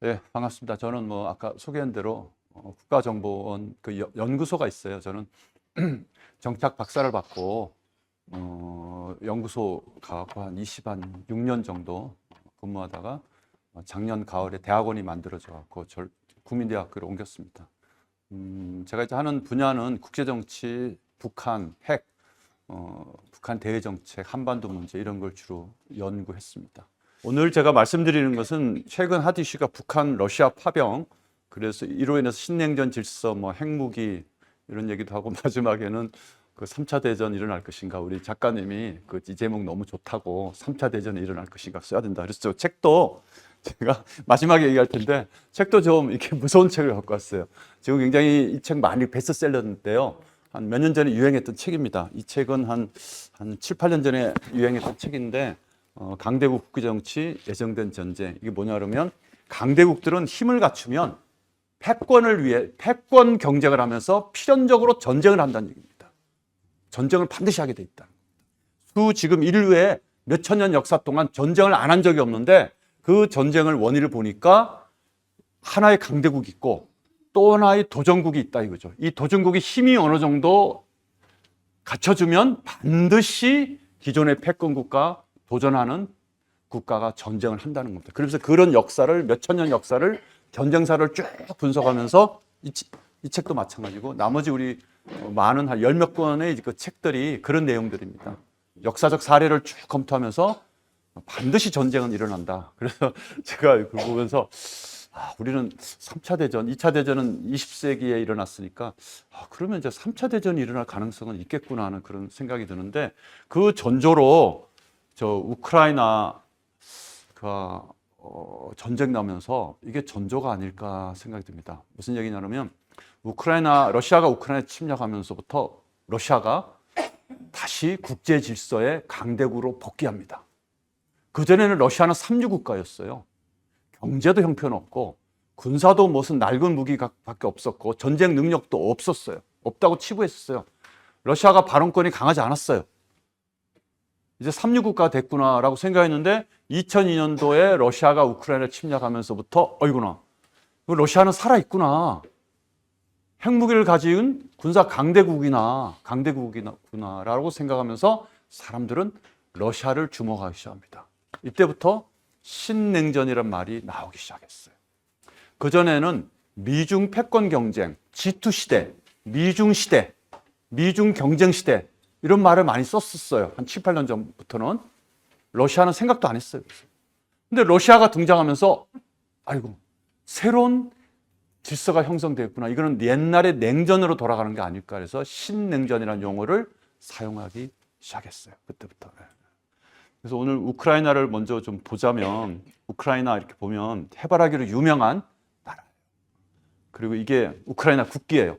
네, 반갑습니다. 저는 아까 소개한 대로 국가정보원 연구소가 있어요. 저는 정착 박사를 받고 연구소 가고 한 26년 정도 근무하다가 작년 가을에 대학원이 만들어져 갖고 국민대학교로 옮겼습니다. 제가 이제 하는 분야는 국제정치, 북한, 핵, 북한 대외정책, 한반도 문제 이런 걸 주로 연구했습니다. 오늘 제가 말씀드리는 것은 최근 핫 이슈가 북한, 러시아 파병, 그래서 이로 인해서 신냉전 질서, 핵무기 이런 얘기도 하고 마지막에는 그 3차 대전이 일어날 것인가, 우리 작가님이 이 제목 너무 좋다고 3차 대전이 일어날 것인가 써야 된다. 그래서 저 책도 제가 마지막에 얘기할 텐데 책도 좀 이렇게 무서운 책을 갖고 왔어요. 지금 굉장히 이 책 많이 베스트셀러인데요. 한 몇 년 전에 유행했던 책입니다. 이 책은 한 7, 8년 전에 유행했던 책인데 강대국 국기정치, 예정된 전쟁. 이게 뭐냐 그러면 강대국들은 힘을 갖추면 패권을 위해 패권 경쟁을 하면서 필연적으로 전쟁을 한다는 얘기입니다. 전쟁을 반드시 하게 돼 있다. 지금 인류의 몇천 년 역사 동안 전쟁을 안 한 적이 없는데 그 전쟁을 원인을 보니까 하나의 강대국이 있고 또 하나의 도전국이 있다 이거죠. 이 도전국이 힘이 어느 정도 갖춰주면 반드시 기존의 패권국가 도전하는 국가가 전쟁을 한다는 겁니다. 그래서 그런 역사를, 몇천 년 역사를, 전쟁사를 쭉 분석하면서 이 책도 마찬가지고 나머지 우리 많은 한 10몇 권의 그 책들이 그런 내용들입니다. 역사적 사례를 쭉 검토하면서 반드시 전쟁은 일어난다. 그래서 제가 그걸 보면서 우리는 3차 대전, 2차 대전은 20세기에 일어났으니까 그러면 이제 3차 대전이 일어날 가능성은 있겠구나 하는 그런 생각이 드는데 그 전조로 우크라이나가 전쟁 나면서 이게 전조가 아닐까 생각이 듭니다. 무슨 얘기냐면 러시아가 우크라이나 침략하면서부터 러시아가 다시 국제 질서의 강대국으로 복귀합니다. 그전에는 러시아는 삼류 국가였어요. 경제도 형편없고 군사도 무슨 낡은 무기밖에 없었고 전쟁 능력도 없었어요. 없다고 치부했었어요. 러시아가 발언권이 강하지 않았어요. 이제 삼류국가가 됐구나라고 생각했는데 2002년도에 러시아가 우크라이나를 침략하면서부터 어이구나, 러시아는 살아있구나, 핵무기를 가진 군사 강대국이구나라고 생각하면서 사람들은 러시아를 주목하기 시작합니다. 이때부터 신냉전이란 말이 나오기 시작했어요. 그전에는 미중 패권 경쟁, G2 시대, 미중 시대, 미중 경쟁 시대 이런 말을 많이 썼었어요. 한 7, 8년 전부터는. 러시아는 생각도 안 했어요. 근데 러시아가 등장하면서 아이고, 새로운 질서가 형성됐구나. 이거는 옛날의 냉전으로 돌아가는 게 아닐까 해서 신냉전이라는 용어를 사용하기 시작했어요. 그때부터. 그래서 오늘 우크라이나를 먼저 좀 보자면 우크라이나 이렇게 보면 해바라기로 유명한 나라예요. 그리고 이게 우크라이나 국기예요.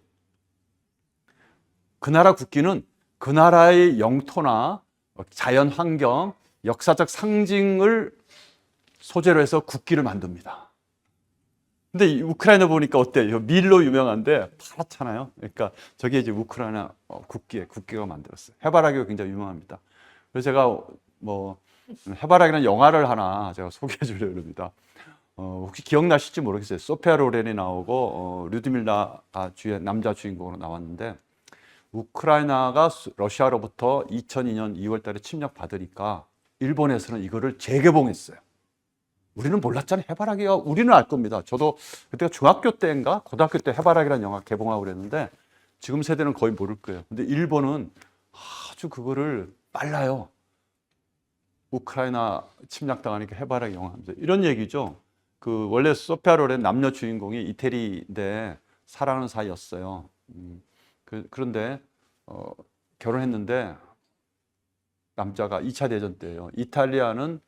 그 나라 국기는 그 나라의 영토나 자연 환경, 역사적 상징을 소재로 해서 국기를 만듭니다. 근데 이 우크라이나 보니까 어때요? 밀로 유명한데 파랗잖아요. 그러니까 저게 이제 우크라이나 국기가 만들었어요. 해바라기가 굉장히 유명합니다. 그래서 제가 해바라기라는 영화를 하나 제가 소개해 주려고 합니다. 혹시 기억나실지 모르겠어요. 소피아 로렌이 나오고 류드밀라가 남자 주인공으로 나왔는데 우크라이나가 러시아로부터 2002년 2월 달에 침략받으니까 일본에서는 이거를 재개봉했어요. 우리는 몰랐잖아요. 해바라기가, 우리는 알 겁니다. 저도 그때가 중학교 때인가 고등학교 때 해바라기라는 영화 개봉하고 그랬는데 지금 세대는 거의 모를 거예요. 근데 일본은 아주 그거를 빨라요. 우크라이나 침략당하니까 해바라기 영화입니다. 이런 얘기죠. 원래 소피아 로렌 남녀 주인공이 이태리인데 사랑하는 사이였어요. 그런데 결혼했는데 남자가 2차 대전 때예요. 이탈리아는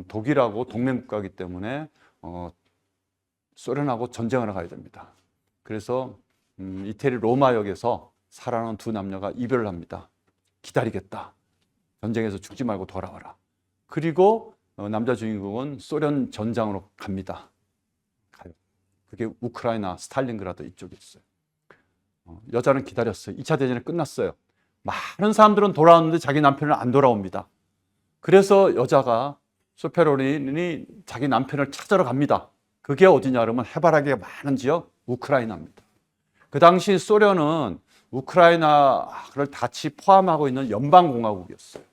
독일하고 동맹국가이기 때문에 소련하고 전쟁을 가야 됩니다. 그래서 이태리 로마역에서 사랑하는 두 남녀가 이별을 합니다. 기다리겠다. 전쟁에서 죽지 말고 돌아와라. 그리고 남자 주인공은 소련 전장으로 갑니다. 그게 우크라이나 스탈린그라드 이쪽에 있어요. 여자는 기다렸어요. 2차 대전이 끝났어요. 많은 사람들은 돌아왔는데 자기 남편은 안 돌아옵니다. 그래서 여자가 소피아 로렌이 자기 남편을 찾으러 갑니다. 그게 어디냐 그러면 해바라기가 많은 지역 우크라이나입니다. 그 당시 소련은 우크라이나를 같이 포함하고 있는 연방공화국이었어요.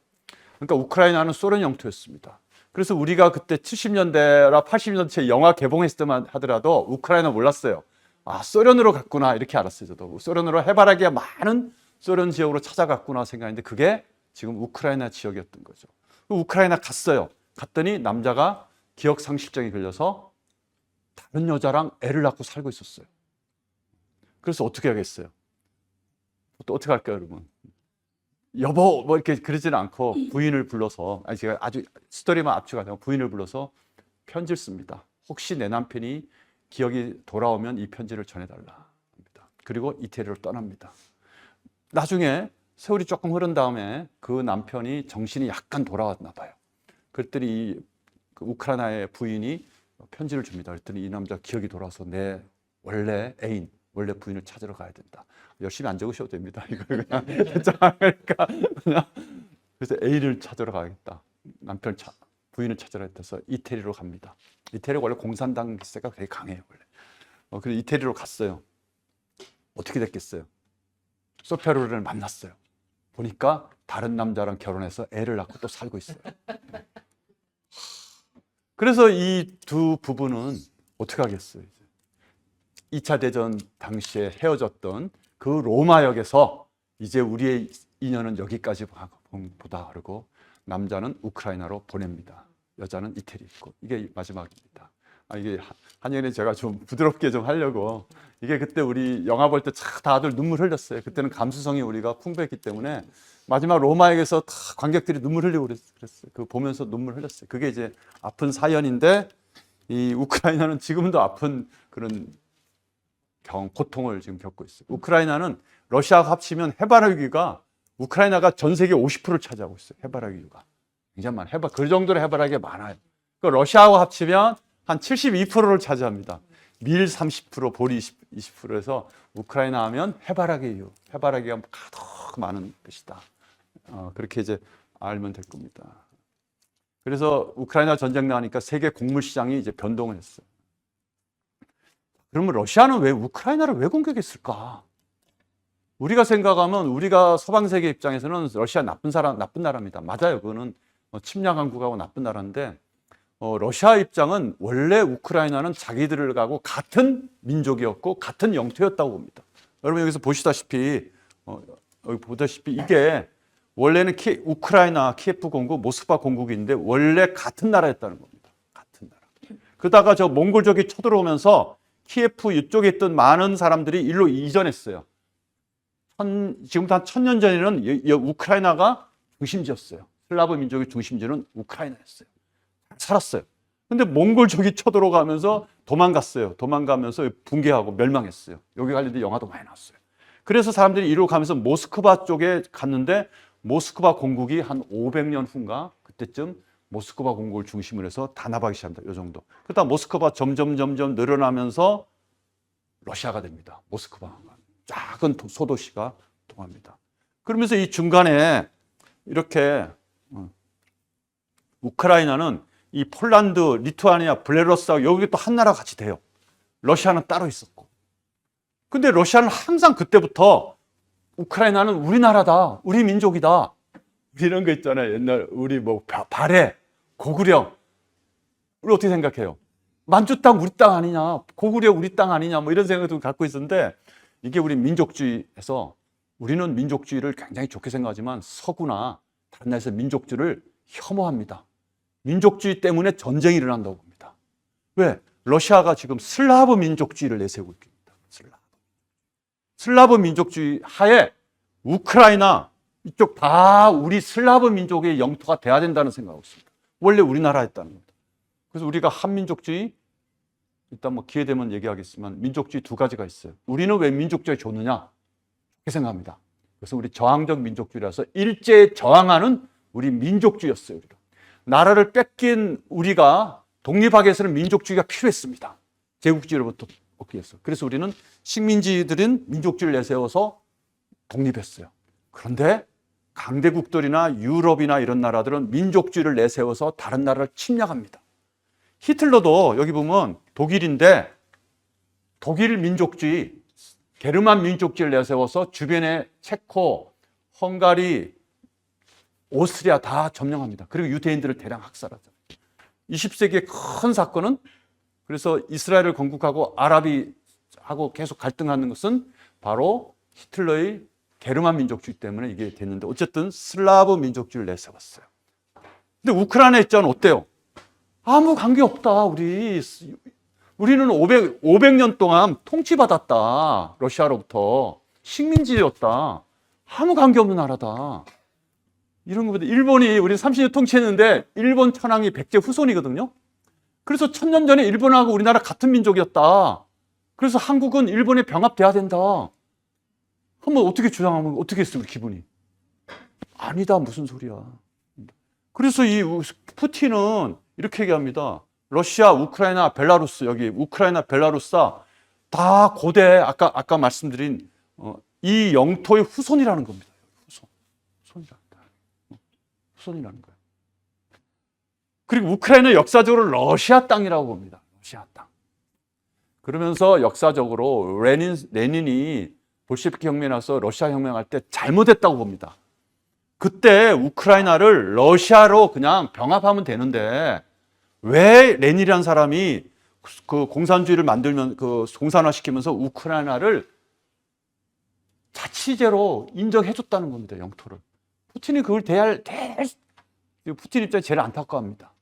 그러니까 우크라이나는 소련 영토였습니다. 그래서 우리가 그때 70년대나 80년대 영화 개봉했을 때만 하더라도 우크라이나 몰랐어요. 아, 소련으로 갔구나 이렇게 알았어요. 저도 소련으로 해바라기가 많은 소련 지역으로 찾아갔구나 생각했는데 그게 지금 우크라이나 지역이었던 거죠. 우크라이나 갔어요. 갔더니 남자가 기억 상실증이 걸려서 다른 여자랑 애를 낳고 살고 있었어요. 그래서 어떻게 하겠어요? 또 어떻게 할까요, 여러분? 여보 뭐 이렇게 그러지는 않고 부인을 불러서, 아니 제가 아주 스토리만 압축하자면 부인을 불러서 편지를 씁니다. 혹시 내 남편이 기억이 돌아오면 이 편지를 전해달라 합니다. 그리고 이태리로 떠납니다. 나중에 세월이 조금 흐른 다음에 그 남편이 정신이 약간 돌아왔나 봐요. 그랬더니 그 우크라이나의 부인이 편지를 줍니다. 그랬더니 이 남자 기억이 돌아와서 내 원래 애인, 원래 부인을 찾으러 가야 된다. 열심히 안 적으셔도 됩니다. 이걸 그냥 그러니까 그냥 그래서 애인을 찾으러 가야겠다. 남편 부인을 찾으러 해서 이태리로 갑니다. 이태리가 원래 공산당 기세가 되게 강해요 원래. 그래서 이태리로 갔어요. 어떻게 됐겠어요? 소피아로를 만났어요. 보니까 다른 남자랑 결혼해서 애를 낳고 또 살고 있어요. 그래서 이 두 부부는 어떻게 하겠어요? 2차 대전 당시에 헤어졌던 그 로마역에서 이제 우리의 인연은 여기까지 보다 그러고 남자는 우크라이나로 보냅니다. 여자는 이태리 있고 이게 마지막입니다. 이게 한여름에 제가 좀 부드럽게 좀 하려고 이게 그때 우리 영화 볼 때 다들 눈물 흘렸어요. 그때는 감수성이 우리가 풍부했기 때문에 마지막 로마역에서 다 관객들이 눈물 흘리고 그랬어요. 그 보면서 눈물 흘렸어요. 그게 이제 아픈 사연인데 이 우크라이나는 지금도 아픈 그런 고통을 지금 겪고 있어요. 우크라이나는 러시아와 합치면 해바라기가 우크라이나가 전 세계 50%를 차지하고 있어요. 해바라기가 굉장히 많아요. 그 정도로 해바라기가 많아요. 그러니까 러시아와 합치면 한 72%를 차지합니다. 밀 30%, 보리 20%에서 우크라이나 하면 해바라기가 가득 많은 것이다. 그렇게 이제 알면 될 겁니다. 그래서 우크라이나 전쟁 나니까 세계 곡물 시장이 이제 변동을 했어요. 그러면 러시아는 왜 우크라이나를 왜 공격했을까? 우리가 생각하면 우리가 서방 세계 입장에서는 러시아 나쁜 나라입니다. 맞아요. 그거는 침략 강국하고 나쁜 나라인데 러시아 입장은 원래 우크라이나는 자기들하고 같은 민족이었고 같은 영토였다고 봅니다. 여러분 여기서 보시다시피 여기 보다시피 이게 원래는 우크라이나 키예프 공국, 모스크바 공국인데 원래 같은 나라였다는 겁니다. 같은 나라. 그러다가 저 몽골족이 쳐들어오면서 키예프 이쪽에 있던 많은 사람들이 일로 이전했어요. 지금부터 한 1000년 전에는 우크라이나가 중심지였어요. 슬라브 민족의 중심지는 우크라이나였어요. 살았어요. 근데 몽골족이 쳐들어가면서 도망갔어요. 도망가면서 붕괴하고 멸망했어요. 여기 관련된 영화도 많이 나왔어요. 그래서 사람들이 이리로 가면서 모스크바 쪽에 갔는데 모스크바 공국이 한 500년 후인가 그때쯤 모스크바 공국을 중심으로 해서 단합하기 시작합니다. 이 정도. 그러다 모스크바 점점 늘어나면서 러시아가 됩니다. 모스크바. 작은 소도시가 통합니다. 그러면서 이 중간에 이렇게 우크라이나는 이 폴란드, 리투아니아, 벨라루스하고 여기 또 한 나라 같이 돼요. 러시아는 따로 있었고. 근데 러시아는 항상 그때부터 우크라이나는 우리나라다, 우리 민족이다. 이런 거 있잖아요. 옛날 우리 뭐 발해, 고구려. 우리 어떻게 생각해요? 만주 땅 우리 땅 아니냐, 고구려 우리 땅 아니냐, 뭐 이런 생각도 갖고 있었는데 이게 우리 민족주의에서 우리는 민족주의를 굉장히 좋게 생각하지만 서구나 다른 나라에서 민족주의를 혐오합니다. 민족주의 때문에 전쟁이 일어난다고 봅니다. 왜? 러시아가 지금 슬라브 민족주의를 내세우고 있습니다. 슬라브 민족주의 하에 우크라이나 이쪽 다 우리 슬라브 민족의 영토가 돼야 된다는 생각하고 있습니다. 원래 우리나라였다는 겁니다. 그래서 우리가 한민족주의, 일단 뭐 기회 되면 얘기하겠지만 민족주의 두 가지가 있어요. 우리는 왜 민족주의에 좋느냐? 그렇게 생각합니다. 그래서 우리 저항적 민족주의라서 일제에 저항하는 우리 민족주의였어요. 우리가. 나라를 뺏긴 우리가 독립하기 위해서는 민족주의가 필요했습니다. 제국주의로부터 얻기 위해서. 그래서 우리는 식민지들은 민족주의를 내세워서 독립했어요. 그런데 강대국들이나 유럽이나 이런 나라들은 민족주의를 내세워서 다른 나라를 침략합니다. 히틀러도 여기 보면 독일인데 독일 민족주의, 게르만 민족주의를 내세워서 주변에 체코, 헝가리, 오스트리아 다 점령합니다. 그리고 유대인들을 대량 학살하죠. 20세기의 큰 사건은 그래서 이스라엘을 건국하고 아랍이하고 계속 갈등하는 것은 바로 히틀러의 게르만 민족주의 때문에 이게 됐는데 어쨌든 슬라브 민족주의를 내세웠어요. 근데 우크라이나 입장은 어때요? 아무 관계 없다. 우리는 500년 동안 통치받았다. 러시아로부터. 식민지였다. 아무 관계없는 나라다. 이런 것보다 일본이 우리 30년 통치했는데 일본 천황이 백제 후손이거든요. 그래서 1000년 전에 일본하고 우리나라 같은 민족이었다. 그래서 한국은 일본에 병합돼야 된다. 한번 어떻게 주장하면 어떻게 했어요, 우리 기분이? 아니다, 무슨 소리야. 그래서 이 푸틴은 이렇게 얘기합니다. 러시아, 우크라이나, 벨라루스, 여기 우크라이나, 벨라루스 다 고대 아까 말씀드린 이 영토의 후손이라는 겁니다. 후손이라는 거예요. 그리고 우크라이나 역사적으로 러시아 땅이라고 봅니다. 러시아 땅. 그러면서 역사적으로 레닌이 볼셰비키 혁명에 나서 러시아 혁명할 때 잘못했다고 봅니다. 그때 우크라이나를 러시아로 그냥 병합하면 되는데 왜 레닌이라는 사람이 그 공산주의를 공산화시키면서 우크라이나를 자치제로 인정해줬다는 겁니다. 영토를. 푸틴이 그걸 푸틴 입장에 제일 안타까워합니다.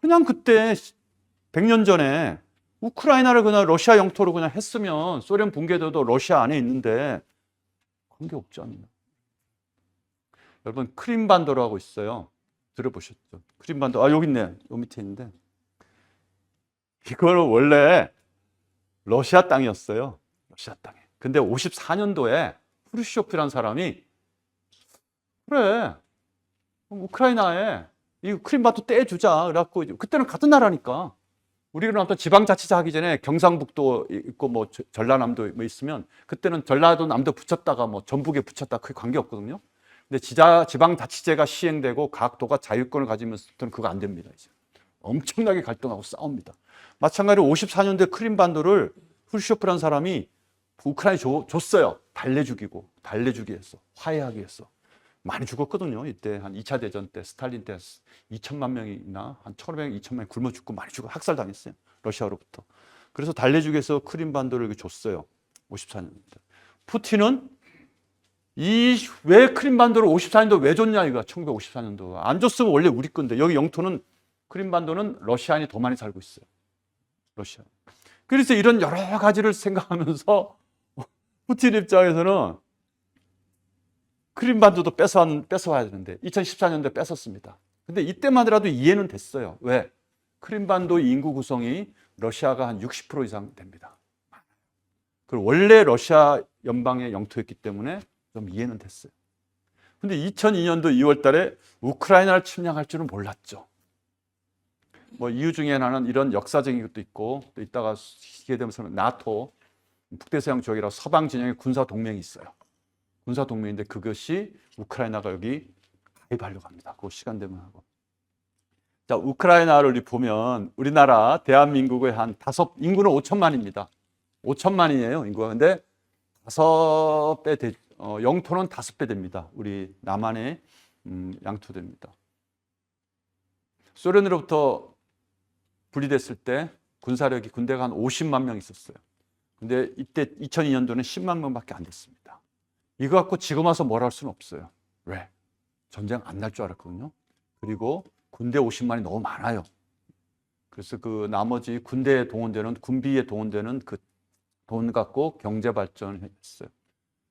그냥 그때 100년 전에 우크라이나를 그냥 러시아 영토로 그냥 했으면 소련 붕괴돼도 러시아 안에 있는데 관계없지 않나. 여러분 크림반도라고 있어요. 들어보셨죠? 크림반도. 여기 있네. 여기 밑에 있는데 이거는 원래 러시아 땅이었어요. 러시아 땅에. 근데 54년도에 후르쇼프라는 사람이 그래 우크라이나에 이 크림반도 떼주자 그래갖고 그때는 같은 나라니까 우리는 어떤 지방자치제 하기 전에 경상북도 있고 뭐 전라남도 뭐 있으면 그때는 전라도남도 붙였다가 뭐 전북에 붙였다 그게 관계없거든요. 근데 지방자치제가 시행되고 각 도가 자유권을 가지면서부터는 그거 안 됩니다. 이제 엄청나게 갈등하고 싸웁니다. 마찬가지로 54년도에 크림반도를 후르쇼프라는 사람이 우크라이나에 줬어요. 달래주기 했어. 화해하기 했어. 많이 죽었거든요. 이때 한 2차 대전 때 스탈린 때 2천만 명이나 한 1,500, 2천만이 굶어 죽고 많이 죽고 학살당했어요. 러시아로부터. 그래서 달래주기 위해서 크림반도를 줬어요. 54년도에. 푸틴은 왜 크림반도를 54년도 왜 줬냐 이거 1954년도. 안 줬으면 원래 우리 건데 여기 영토는 크림반도는 러시아인이 더 많이 살고 있어요. 러시아. 그래서 이런 여러 가지를 생각하면서 푸틴 입장에서는 크림반도도 뺏어와야 되는데 2014년도에 뺏었습니다. 근데 이때만 하더라도 이해는 됐어요. 왜? 크림반도 인구 구성이 러시아가 한 60% 이상 됩니다. 그리고 원래 러시아 연방의 영토였기 때문에 좀 이해는 됐어요. 근데 2002년도 2월 달에 우크라이나를 침략할 줄은 몰랐죠. 뭐 이유 중에 하나는 이런 역사적인 것도 있고 또 이따가 시게 되면 나토 북대서양 지역이라 서방 진영의 군사 동맹이 있어요. 군사 동맹인데 그것이 우크라이나가 여기 가입하려고 합니다. 그 시간 되면 하고. 자, 우크라이나를 보면 우리나라 대한민국의 한 인구는 5천만입니다. 5천만이에요, 인구가. 근데 5배 영토는 5배 됩니다. 우리 남한의 양토됩니다. 소련으로부터 분리됐을 때 군대가 한 50만 명 있었어요. 근데 이때 2002년도는 10만 명밖에 안 됐습니다. 이거 갖고 지금 와서 뭐라 할 수는 없어요. 왜? 전쟁 안 날 줄 알았거든요. 그리고 군대 50만이 너무 많아요. 그래서 그 나머지 군비에 동원되는 그 돈 갖고 경제 발전을 했어요.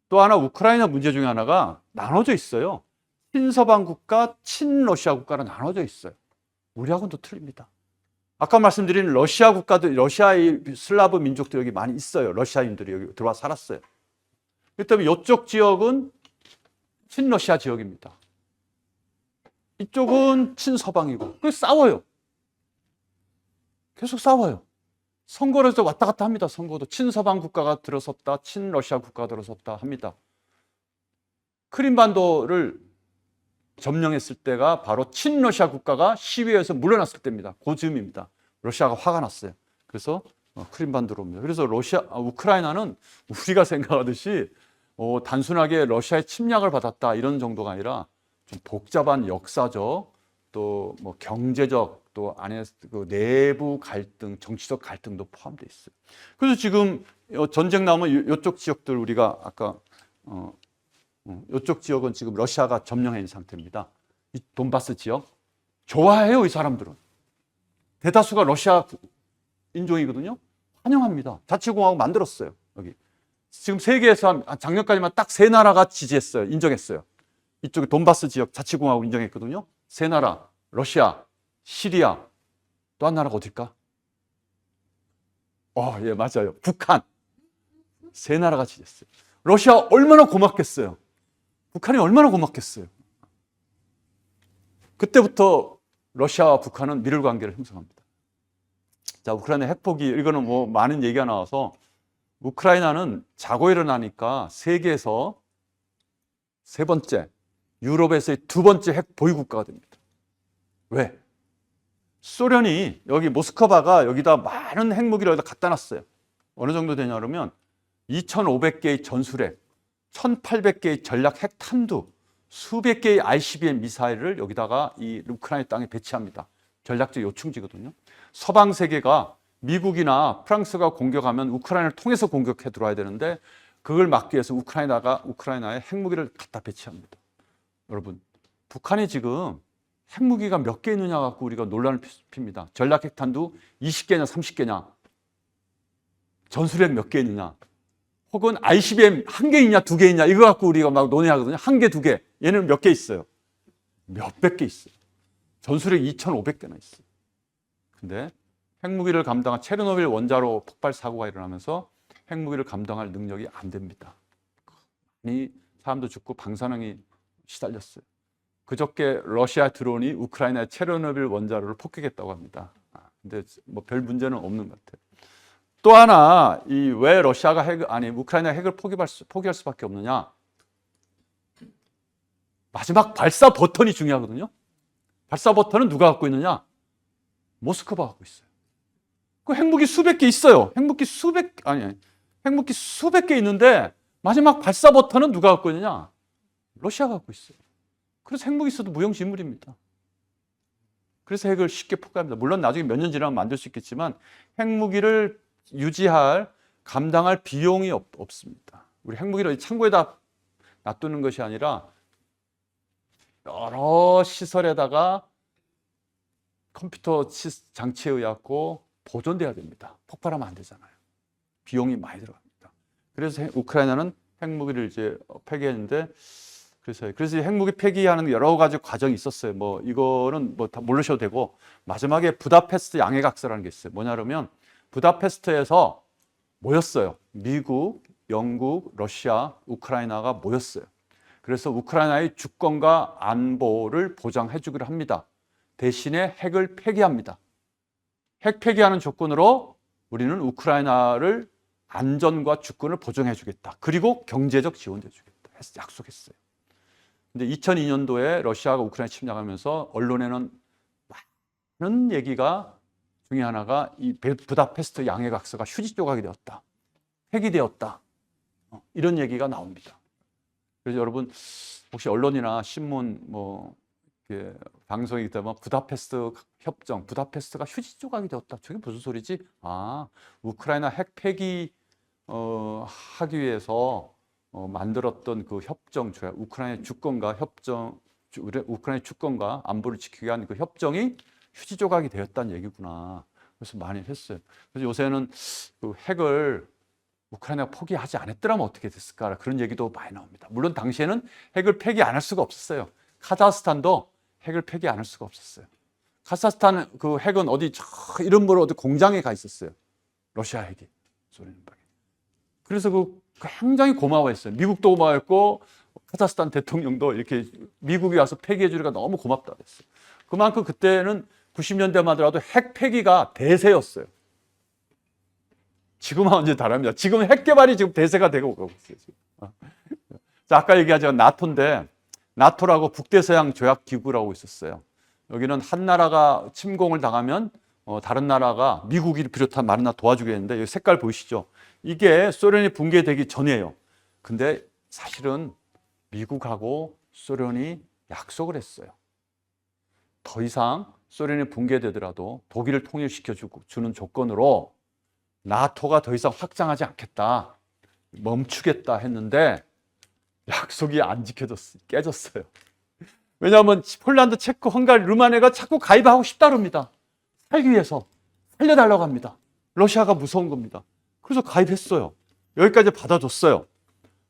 또 하나 우크라이나 문제 중에 하나가 나눠져 있어요. 친서방 국가, 친러시아 국가로 나눠져 있어요. 우리하고는 또 틀립니다. 아까 말씀드린 러시아 국가들, 러시아의 슬라브 민족들 여기 많이 있어요. 러시아인들이 여기 들어와 살았어요. 그렇기 때문에 이쪽 지역은 친러시아 지역입니다. 이쪽은 친서방이고 그래서 싸워요. 계속 싸워요. 선거를 해서 왔다 갔다 합니다. 선거도 친서방 국가가 들어섰다, 친러시아 국가가 들어섰다 합니다. 크림반도를 점령했을 때가 바로 친러시아 국가가 시위에서 물러났을 때입니다. 그 즈음입니다. 러시아가 화가 났어요. 그래서 크림반 들어옵니다. 그래서 우크라이나는 우리가 생각하듯이 단순하게 러시아의 침략을 받았다 이런 정도가 아니라 좀 복잡한 역사적 또 뭐 경제적 또 안에 그 내부 갈등, 정치적 갈등도 포함되어 있어요. 그래서 지금 전쟁 나오면 이쪽 지역들 우리가 아까 이쪽 지역은 지금 러시아가 점령해 있는 상태입니다. 이 돈바스 지역 좋아해요, 이 사람들은. 대다수가 러시아 인종이거든요. 환영합니다. 자치공화국 만들었어요. 여기 지금 세계에서 작년까지만 딱 세 나라가 지지했어요. 인정했어요. 이쪽에 돈바스 지역 자치공화국 인정했거든요. 세 나라, 러시아, 시리아, 또 한 나라가 어딜까? 예, 맞아요. 북한. 세 나라가 지지했어요. 러시아 얼마나 고맙겠어요. 북한이 얼마나 고맙겠어요. 그때부터 러시아와 북한은 밀을 관계를 형성합니다. 자, 우크라이나 핵포기, 이거는 뭐 많은 얘기가 나와서 우크라이나는 자고 일어나니까 세계에서 세 번째, 유럽에서의 두 번째 핵 보유국가가 됩니다. 왜? 소련이 여기 모스크바가 여기다 많은 핵무기를 여기다 갖다 놨어요. 어느 정도 되냐 그러면 2,500개의 전술핵, 1,800개의 전략 핵탄두, 수백 개의 ICBM 미사일을 여기다가 이 우크라이나 땅에 배치합니다. 전략적 요충지거든요. 서방 세계가 미국이나 프랑스가 공격하면 우크라이나를 통해서 공격해 들어와야 되는데 그걸 막기 위해서 우크라이나에 핵무기를 갖다 배치합니다. 여러분, 북한이 지금 핵무기가 몇 개 있느냐 갖고 우리가 논란을 핍니다. 전략 핵탄두 20개냐 30개냐, 전술핵 몇 개 있느냐, 혹은 ICBM 한 개 있냐 두 개 있냐 이거 갖고 우리가 막 논의하거든요. 한 개, 두 개. 얘는 몇 개 있어요? 몇백 개 있어요. 전술핵 2,500개나 있어요. 근데 핵무기를 감당한 체르노빌 원자로 폭발 사고가 일어나면서 핵무기를 감당할 능력이 안 됩니다. 많이 사람도 죽고 방사능이 시달렸어요. 그저께 러시아 드론이 우크라이나의 체르노빌 원자로를 폭격했다고 합니다. 근데 뭐 별 문제는 없는 것 같아요. 또 하나, 왜 러시아가 우크라이나 핵을 포기할 수밖에 없느냐? 마지막 발사 버튼이 중요하거든요. 발사 버튼은 누가 갖고 있느냐? 모스크바가 갖고 있어요. 그 핵무기 수백 개 있어요. 핵무기 수백 개 있는데 마지막 발사 버튼은 누가 갖고 있느냐? 러시아가 갖고 있어요. 그래서 핵무기 있어도 무용지물입니다. 그래서 핵을 쉽게 포기합니다. 물론 나중에 몇 년 지나면 만들 수 있겠지만 핵무기를 감당할 비용이 없습니다. 우리 핵무기를 창고에다 놔두는 것이 아니라 여러 시설에다가 컴퓨터 장치에 의하고 보존돼야 됩니다. 폭발하면 안 되잖아요. 비용이 많이 들어갑니다. 그래서 우크라이나는 핵무기를 이제 폐기했는데 그래서 핵무기 폐기하는 여러 가지 과정이 있었어요. 뭐 이거는 뭐 다 모르셔도 되고 마지막에 부다페스트 양해각서라는 게 있어요. 뭐냐면 부다페스트에서 모였어요. 미국, 영국, 러시아, 우크라이나가 모였어요. 그래서 우크라이나의 주권과 안보를 보장해 주기로 합니다. 대신에 핵을 폐기합니다. 핵 폐기하는 조건으로 우리는 우크라이나를 안전과 주권을 보장해 주겠다. 그리고 경제적 지원도 해 주겠다. 약속했어요. 근데 2002년도에 러시아가 우크라이나 침략하면서 언론에는 많은 얘기가 중에 하나가 이 부다페스트 양해각서가 휴지 조각이 되었다. 폐기되었다. 이런 얘기가 나옵니다. 그래서 여러분 혹시 언론이나 신문 방송이기 때문에 부다페스트 협정, 부다페스트가 휴지 조각이 되었다. 저게 무슨 소리지? 우크라이나 핵 폐기 하기 위해서 만들었던 그 협정, 우크라이나 주권과 안보를 지키기 위한 그 협정이 휴지 조각이 되었다는 얘기구나. 그래서 많이 했어요. 그래서 요새는 그 핵을 우크라이나가 포기하지 않았더라면 어떻게 됐을까? 그런 얘기도 많이 나옵니다. 물론 당시에는 핵을 폐기 안 할 수가 없었어요. 카자흐스탄도 핵을 폐기 안 할 수가 없었어요. 카자흐스탄 그 핵은 이름으로 어디 공장에 가 있었어요. 러시아 핵이. 그래서 굉장히 고마워했어요. 미국도 고마워했고 카자흐스탄 대통령도 이렇게 미국이 와서 폐기해 주니까 너무 고맙다 그랬어요. 그만큼 그때는 90년대만 하더라도 핵 폐기가 대세였어요. 지금은 완전히 다릅니다. 지금 핵 개발이 지금 대세가 되고 가고 있어요. 자, 아까 얘기하자면 나토인데 나토라고 북대서양 조약 기구라고 있었어요. 여기는 한 나라가 침공을 당하면 다른 나라가 미국이 비롯한 많은 나라 도와주겠는데 여기 색깔 보이시죠? 이게 소련이 붕괴되기 전이에요. 근데 사실은 미국하고 소련이 약속을 했어요. 더 이상 소련이 붕괴되더라도 독일을 통일시켜 주는 조건으로 나토가 더 이상 확장하지 않겠다, 멈추겠다 했는데 약속이 안 지켜졌어요. 깨졌어요. 왜냐하면 폴란드, 체코, 헝가리, 루마니아가 자꾸 가입하고 싶다 그럽니다. 살기 위해서 살려달라고 합니다. 러시아가 무서운 겁니다. 그래서 가입했어요. 여기까지 받아줬어요.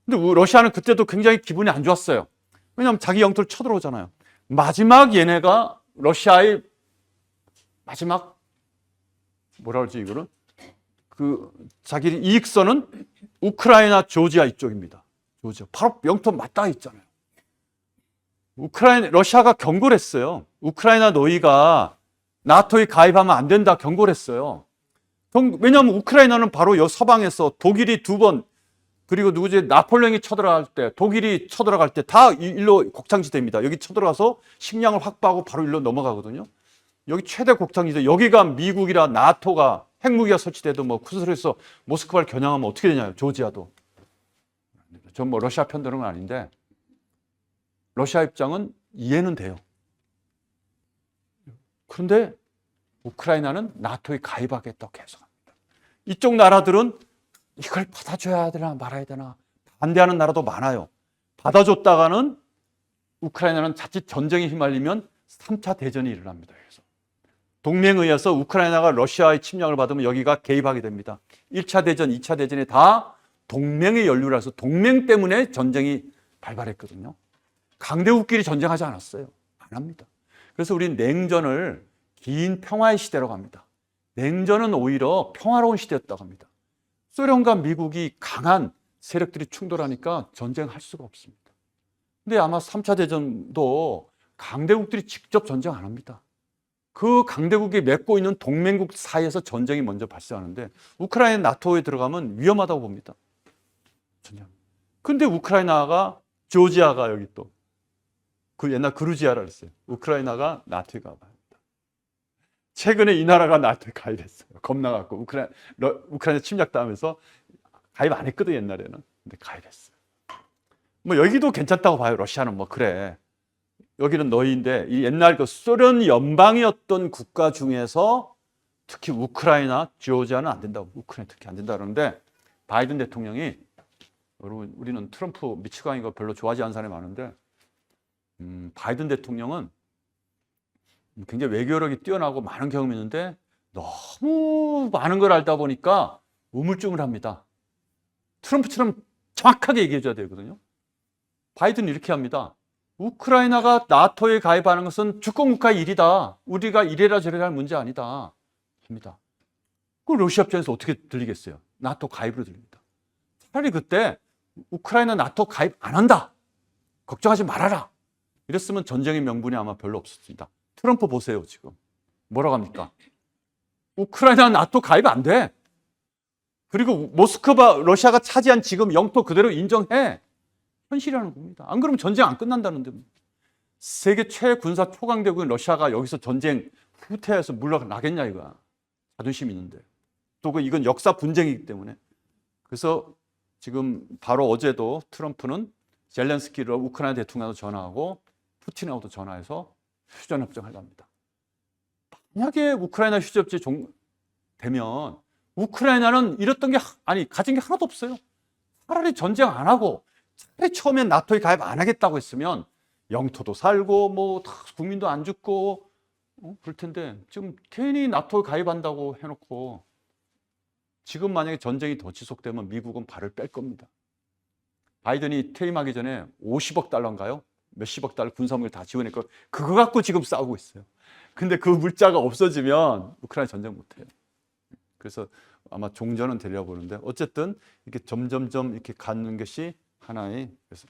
근데 러시아는 그때도 굉장히 기분이 안 좋았어요. 왜냐하면 자기 영토를 쳐들어오잖아요. 마지막 얘네가 러시아의 마지막 뭐라 그러지 이거는? 자기 이익선은 우크라이나, 조지아 이쪽입니다. 조지아. 바로 영토 맞닿아 있잖아요. 러시아가 경고를 했어요. 우크라이나 너희가 나토에 가입하면 안 된다 경고를 했어요. 왜냐하면 우크라이나는 바로 서방에서 독일이 2번, 그리고 누구지? 나폴레옹이 쳐들어갈 때, 독일이 쳐들어갈 때 다 일로 곡창지대입니다. 여기 쳐들어가서 식량을 확보하고 바로 일로 넘어가거든요. 여기 최대 곡창지대, 여기가 미국이라 나토가 핵무기가 설치돼도 뭐 쿠스르에서 모스크바를 겨냥하면 어떻게 되냐요? 조지아도. 전 뭐 러시아 편 드는 건 아닌데 러시아 입장은 이해는 돼요. 그런데 우크라이나는 나토에 가입하겠다고 계속합니다. 이쪽 나라들은 이걸 받아줘야 되나 말아야 되나 반대하는 나라도 많아요. 받아줬다가는 우크라이나는 자칫 전쟁에 휘말리면 3차 대전이 일어납니다. 그래서 동맹에 의해서 우크라이나가 러시아의 침략을 받으면 여기가 개입하게 됩니다. 1차 대전, 2차 대전이 다 동맹의 연루라서 동맹 때문에 전쟁이 발발했거든요. 강대국끼리 전쟁하지 않았어요. 안 합니다. 그래서 우리는 냉전을 긴 평화의 시대라고 합니다. 냉전은 오히려 평화로운 시대였다고 합니다. 소련과 미국이 강한 세력들이 충돌하니까 전쟁할 수가 없습니다. 근데 아마 3차 대전도 강대국들이 직접 전쟁 안 합니다. 그 강대국이 맺고 있는 동맹국 사이에서 전쟁이 먼저 발생하는데 우크라이나 나토에 들어가면 위험하다고 봅니다. 전쟁. 근데 우크라이나가, 조지아가 여기 또 그 옛날 그루지아라 그랬어요. 우크라이나가 나토에 가봐요. 최근에 이 나라가 나토에 가입했어요. 겁나갖고 우크라이나 침략당하면서 가입 안 했거든 옛날에는. 근데 가입했어요. 뭐 여기도 괜찮다고 봐요. 러시아는 뭐 그래. 여기는 너희인데 이 옛날 그 소련 연방이었던 국가 중에서 특히 우크라이나, 조지아는 안 된다고. 우크라이나 특히 안 된다 그러는데 바이든 대통령이, 여러분 우리는 트럼프 미치광이 거 별로 좋아하지 않는 사람이 많은데 바이든 대통령은 굉장히 외교력이 뛰어나고 많은 경험이 있는데 너무 많은 걸 알다 보니까 우물쭈물합니다. 트럼프처럼 정확하게 얘기해 줘야 되거든요. 바이든은 이렇게 합니다. 우크라이나가 나토에 가입하는 것은 주권국가의 일이다. 우리가 이래라 저래라 할 문제 아니다. 합니다. 그 러시아 입장에서 어떻게 들리겠어요? 나토 가입으로 들립니다. 차라리 그때 우크라이나 나토 가입 안 한다. 걱정하지 말아라. 이랬으면 전쟁의 명분이 아마 별로 없었습니다. 트럼프 보세요, 지금. 뭐라고 합니까? 우크라이나 나토 가입 안 돼. 그리고 모스크바, 러시아가 차지한 지금 영토 그대로 인정해. 현실이라는 겁니다. 안 그러면 전쟁 안 끝난다는데. 세계 최군사 초강대국인 러시아가 여기서 전쟁 후퇴해서 물러나겠냐 이거야. 자존심 있는데. 또 이건 역사 분쟁이기 때문에. 그래서 지금 바로 어제도 트럼프는 젤렌스키를 우크라이나 대통령하고 전화하고 푸틴하고도 전화해서 휴전협정을 합니다. 만약에 우크라이나 휴전협정이 되면 우크라이나는 잃었던 게 가진 게 하나도 없어요. 차라리 전쟁 안 하고 차라리 처음엔 나토에 가입 안 하겠다고 했으면 영토도 살고 뭐 국민도 안 죽고 그럴 텐데 지금 괜히 나토에 가입한다고 해놓고 지금 만약에 전쟁이 더 지속되면 미국은 발을 뺄 겁니다. 바이든이 퇴임하기 전에 50억 달러인가요? 몇십억 달러 군사무기를 다 지원했고 그거 갖고 지금 싸우고 있어요. 근데 그 물자가 없어지면 우크라이나 전쟁 못해요. 그래서 아마 종전은 되려고 보는데 어쨌든 이렇게 점점점 이렇게 가는 것이 하나의 그래서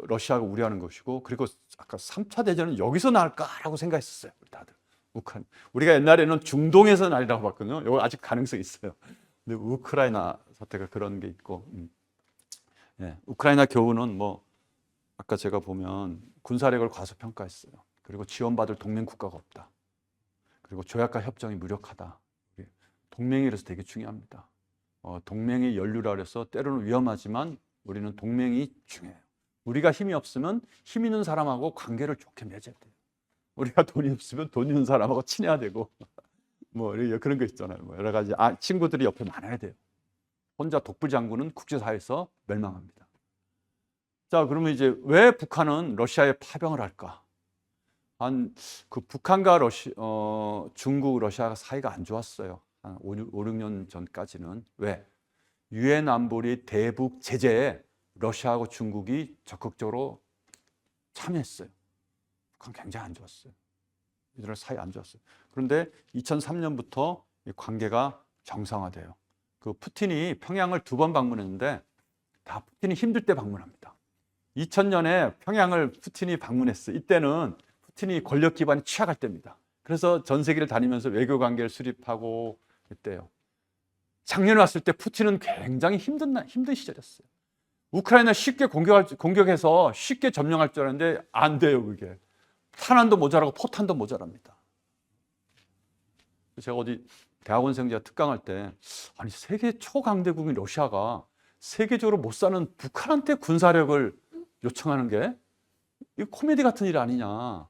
러시아가 우려하는 것이고 그리고 아까 3차 대전은 여기서 날까라고 생각했었어요. 다들 우크라이나. 우리가 옛날에는 중동에서 날이라고 봤거든요. 이거 아직 가능성이 있어요. 근데 우크라이나 사태가 그런 게 있고 예, 우크라이나 교훈은 뭐 아까 제가 보면 군사력을 과소평가했어요. 그리고 지원받을 동맹 국가가 없다. 그리고 조약과 협정이 무력하다. 동맹이 그래서 되게 중요합니다. 동맹이 연루라 그래서 때로는 위험하지만 우리는 동맹이 중요해요. 우리가 힘이 없으면 힘 있는 사람하고 관계를 좋게 맺어야 돼요. 우리가 돈이 없으면 돈 있는 사람하고 친해야 되고 뭐 그런 거 있잖아요. 뭐 여러 가지 친구들이 옆에 많아야 돼요. 혼자 독불장군은 국제사회에서 멸망합니다. 자, 그러면 이제 왜 북한은 러시아에 파병을 할까? 그 북한과 중국, 러시아가 사이가 안 좋았어요. 한 5, 6년 전까지는. 왜? 유엔 안보리 대북 제재에 러시아하고 중국이 적극적으로 참여했어요. 북한 굉장히 안 좋았어요. 이들 사이 안 좋았어요. 그런데 2003년부터 관계가 정상화돼요. 그 푸틴이 평양을 2번 방문했는데 다 푸틴이 힘들 때 방문합니다. 2000년에 평양을 푸틴이 방문했어요. 이때는 푸틴이 권력 기반이 취약할 때입니다. 그래서 전 세계를 다니면서 외교 관계를 수립하고 했대요. 작년에 왔을 때 푸틴은 굉장히 힘든 시절이었어요. 우크라이나 쉽게 공격해서 쉽게 점령할 줄 알았는데 안 돼요, 그게. 탄환도 모자라고 포탄도 모자랍니다. 제가 어디 대학원생제가 특강할 때 아니 세계 초강대국인 러시아가 세계적으로 못 사는 북한한테 군사력을 요청하는 게 이거 코미디 같은 일 아니냐.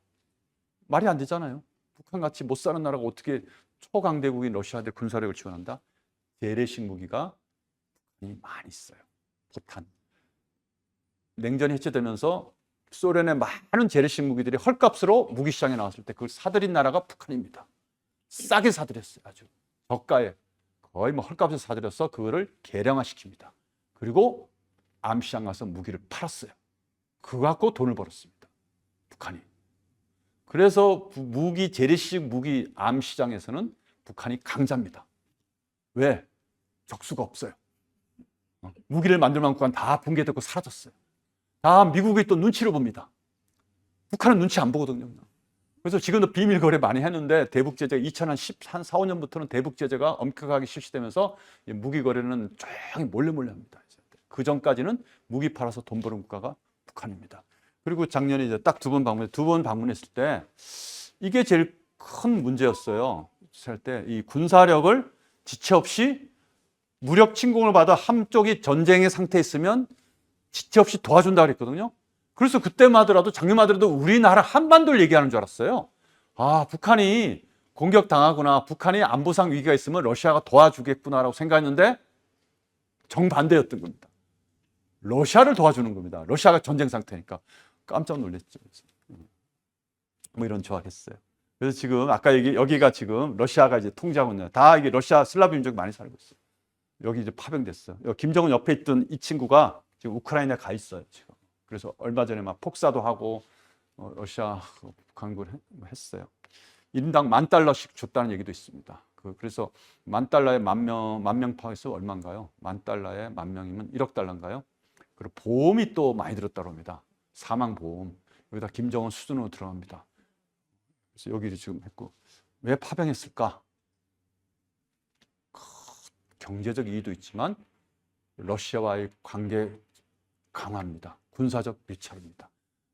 말이 안 되잖아요. 북한같이 못 사는 나라가 어떻게 초강대국인 러시아한테 군사력을 지원한다? 재래식 무기가 많이 있어요. 포탄. 냉전이 해체되면서 소련의 많은 재래식 무기들이 헐값으로 무기 시장에 나왔을 때 그걸 사들인 나라가 북한입니다. 싸게 사들였어요. 아주 저가에 거의 뭐 헐값에 사들여서 그거를 개량화시킵니다. 그리고 암시장 가서 무기를 팔았어요. 그거 갖고 돈을 벌었습니다. 북한이. 그래서 무기 재래식 무기 암시장에서는 북한이 강자입니다. 왜? 적수가 없어요. 무기를 만들 만큼 다 붕괴되고 사라졌어요. 다 미국이 또 눈치를 봅니다. 북한은 눈치 안 보거든요. 그래서 지금도 비밀 거래 많이 했는데 대북 제재 2014, 15년부터는 대북 제재가 엄격하게 실시되면서 무기 거래는 조용히 몰래 합니다. 그 전까지는 무기 팔아서 돈 버는 국가가 북한입니다. 그리고 작년에 이제 딱 2번 방문했을 때 이게 제일 큰 문제였어요. 할 때 이 군사력을 지체 없이 무력 침공을 받아 한쪽이 전쟁의 상태에 있으면 지체 없이 도와준다 그랬거든요. 그래서 그때마더라도 작년마더라도 우리나라 한반도를 얘기하는 줄 알았어요. 아, 북한이 공격당하거나 북한이 안보상 위기가 있으면 러시아가 도와주겠구나라고 생각했는데 정반대였던 겁니다. 러시아를 도와주는 겁니다. 러시아가 전쟁 상태니까. 깜짝 놀랐죠. 뭐 이런 조합했어요. 그래서 지금 아까 여기가 지금 러시아가 이제 통제하고 있는 다 이게 러시아 슬라브 민족이 많이 살고 있어요. 여기 이제 파병됐어요. 김정은 옆에 있던 이 친구가 지금 우크라이나에 가 있어요. 지금. 그래서 얼마 전에 막 폭사도 하고 러시아 강구를 했어요. 1인당 $10,000씩 줬다는 얘기도 있습니다. 그래서 $10,000에 만명 파워에서 얼마인가요? $10,000에 10,000명이면 $1억. 그리고 보험이 또 많이 들었다고 합니다. 사망보험. 여기다 김정은 수준으로 들어갑니다. 그래서 여기를 지금 했고. 왜 파병했을까? 경제적 이유도 있지만 러시아와의 관계 강화입니다. 군사적 밀착입니다.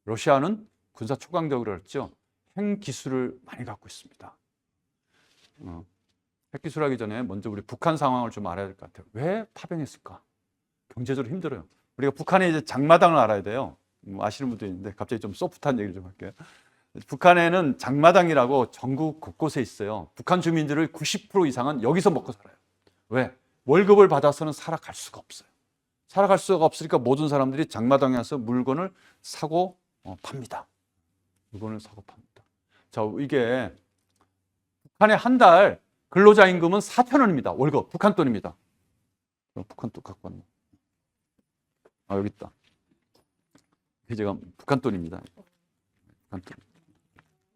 러시아는 군사 초강대국이라고 했죠. 핵기술을 많이 갖고 있습니다. 핵기술 하기 전에 먼저 우리 북한 상황을 좀 알아야 될 것 같아요. 왜 파병했을까? 경제적으로 힘들어요. 우리가 북한의 이제 장마당을 알아야 돼요. 아시는 분도 있는데 갑자기 좀 소프트한 얘기를 좀 할게요. 북한에는 장마당이라고 전국 곳곳에 있어요. 북한 주민들의 90% 이상은 여기서 먹고 살아요. 왜? 월급을 받아서는 살아갈 수가 없어요. 살아갈 수가 없으니까 모든 사람들이 장마당에 와서 물건을 사고 팝니다. 물건을 사고 팝니다. 자, 이게 북한의 한 달 근로자 임금은 4,000원입니다. 월급, 북한 돈입니다. 북한 돈 갖고 왔네. 아, 여기 있다. 이게 제가 북한 돈입니다.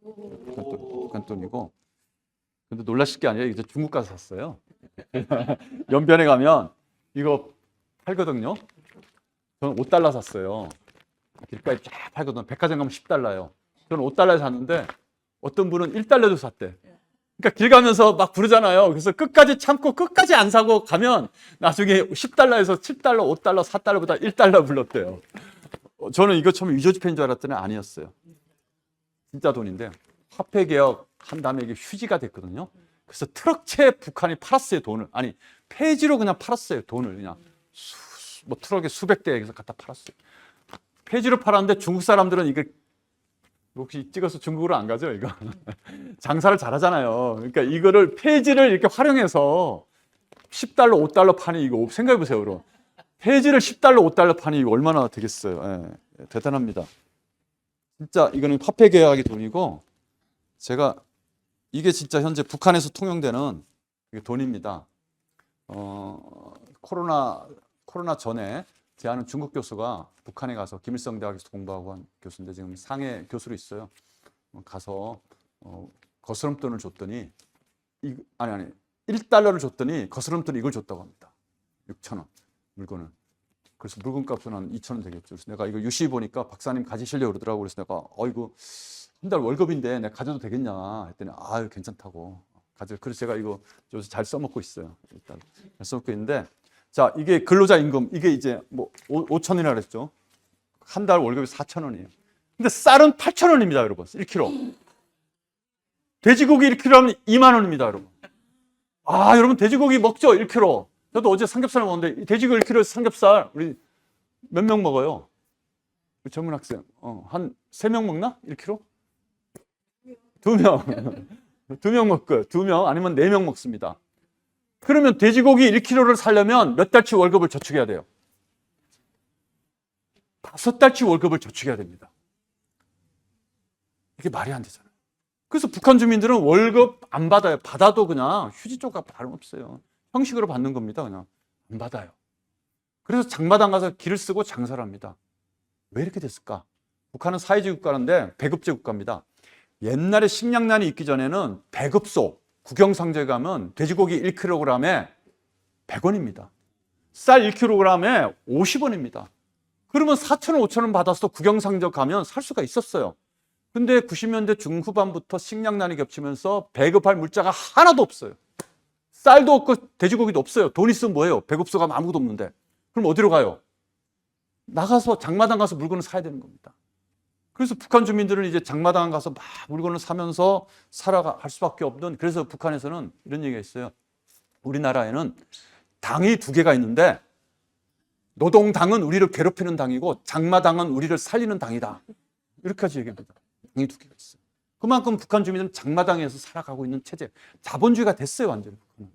북한 돈이고. 근데 놀라실 게 아니라 이제 중국 가서 샀어요. 연변에 가면 이거 팔거든요. 저는 $5 샀어요. 길가에 쫙 팔거든요. 백화점 가면 $10예요. 저는 $5에 샀는데 어떤 분은 $1도 샀대. 그러니까 길 가면서 막 부르잖아요. 그래서 끝까지 참고 끝까지 안 사고 가면 나중에 $10에서 $7, $5, $4보다 $1 불렀대요. 저는 이거 처음 유조지폐인 줄 알았더니 아니었어요. 진짜 돈인데 화폐개혁 한 다음에 이게 휴지가 됐거든요. 그래서 트럭채 북한이 팔았어요, 돈을. 아니, 폐지로 그냥 팔았어요, 돈을. 그냥 뭐 트럭에 수백 대에서 갖다 팔았어요. 폐지로 팔았는데 중국 사람들은 이게 혹시 찍어서 중국으로 안 가죠, 이거? 장사를 잘하잖아요. 그러니까 이거를 폐지를 이렇게 활용해서 10달러, 5달러 파니 이거 생각해 보세요, 그럼. 폐지를 10달러, 5달러 파니 이거 얼마나 되겠어요. 예, 대단합니다. 진짜 이거는 화폐 계약의 돈이고, 제가 이게 진짜 현재 북한에서 통용되는 돈입니다. 코로나 전에 제 아는 중국 교수가 북한에 가서 김일성 대학에서 공부하고 한 교수인데 지금 상해 교수로 있어요. 가서 거스름돈을 줬더니 1달러를 줬더니 거스름돈 이걸 줬다고 합니다. 6,000원 물건을. 그래서 물건값은 한 2,000원 되겠죠. 그래서 내가 이거 유시 보니까 박사님 가지시려고 그러더라고. 그래서 내가 이거 한 달 월급인데 내가 가져도 되겠냐 했더니 괜찮다고 가져. 그래서 제가 이거 요새 잘 써먹고 있어요. 일단 잘 써먹고 있는데, 자, 이게 근로자 임금, 이게 이제 뭐 5,000원이라 그랬죠. 한 달 월급이 4,000원이에요. 근데 쌀은 8,000원입니다, 여러분. 1kg. 돼지고기 1kg면 2만 원입니다, 여러분. 여러분 돼지고기 먹죠, 1kg. 저도 어제 삼겹살 먹었는데 돼지고기 1kg 삼겹살 우리 몇 명 먹어요? 우리 젊은 학생 한 3명 먹나? 1kg? 2명. 2명 먹고요. 2명 아니면 4명 먹습니다. 그러면 돼지고기 1kg를 사려면 몇 달치 월급을 저축해야 돼요? 5달치 월급을 저축해야 됩니다. 이게 말이 안 되잖아요. 그래서 북한 주민들은 월급 안 받아요. 받아도 그냥 휴지 조각 다름없어요. 형식으로 받는 겁니다. 그냥 안 받아요. 그래서 장마당 가서 길을 쓰고 장사를 합니다. 왜 이렇게 됐을까? 북한은 사회주의 국가인데 배급제 국가입니다. 옛날에 식량난이 있기 전에는 배급소, 국영상조에 가면 돼지고기 1kg에 100원입니다. 쌀 1kg에 50원입니다. 그러면 4,000원, 5,000원 받아서 국영상조 가면 살 수가 있었어요. 근데 90년대 중후반부터 식량난이 겹치면서 배급할 물자가 하나도 없어요. 쌀도 없고 돼지고기도 없어요. 돈 있으면 뭐예요? 배급소 가면 아무것도 없는데. 그럼 어디로 가요? 나가서 장마당 가서 물건을 사야 되는 겁니다. 그래서 북한 주민들은 이제 장마당 가서 막 물건을 사면서 살아갈 수밖에 없는, 그래서 북한에서는 이런 얘기가 있어요. 우리나라에는 당이 2개가 있는데 노동당은 우리를 괴롭히는 당이고 장마당은 우리를 살리는 당이다. 이렇게까지 얘기합니다. 당이 2개가 있어요. 그만큼 북한 주민은 장마당에서 살아가고 있는 체제, 자본주의가 됐어요. 완전히 북한은.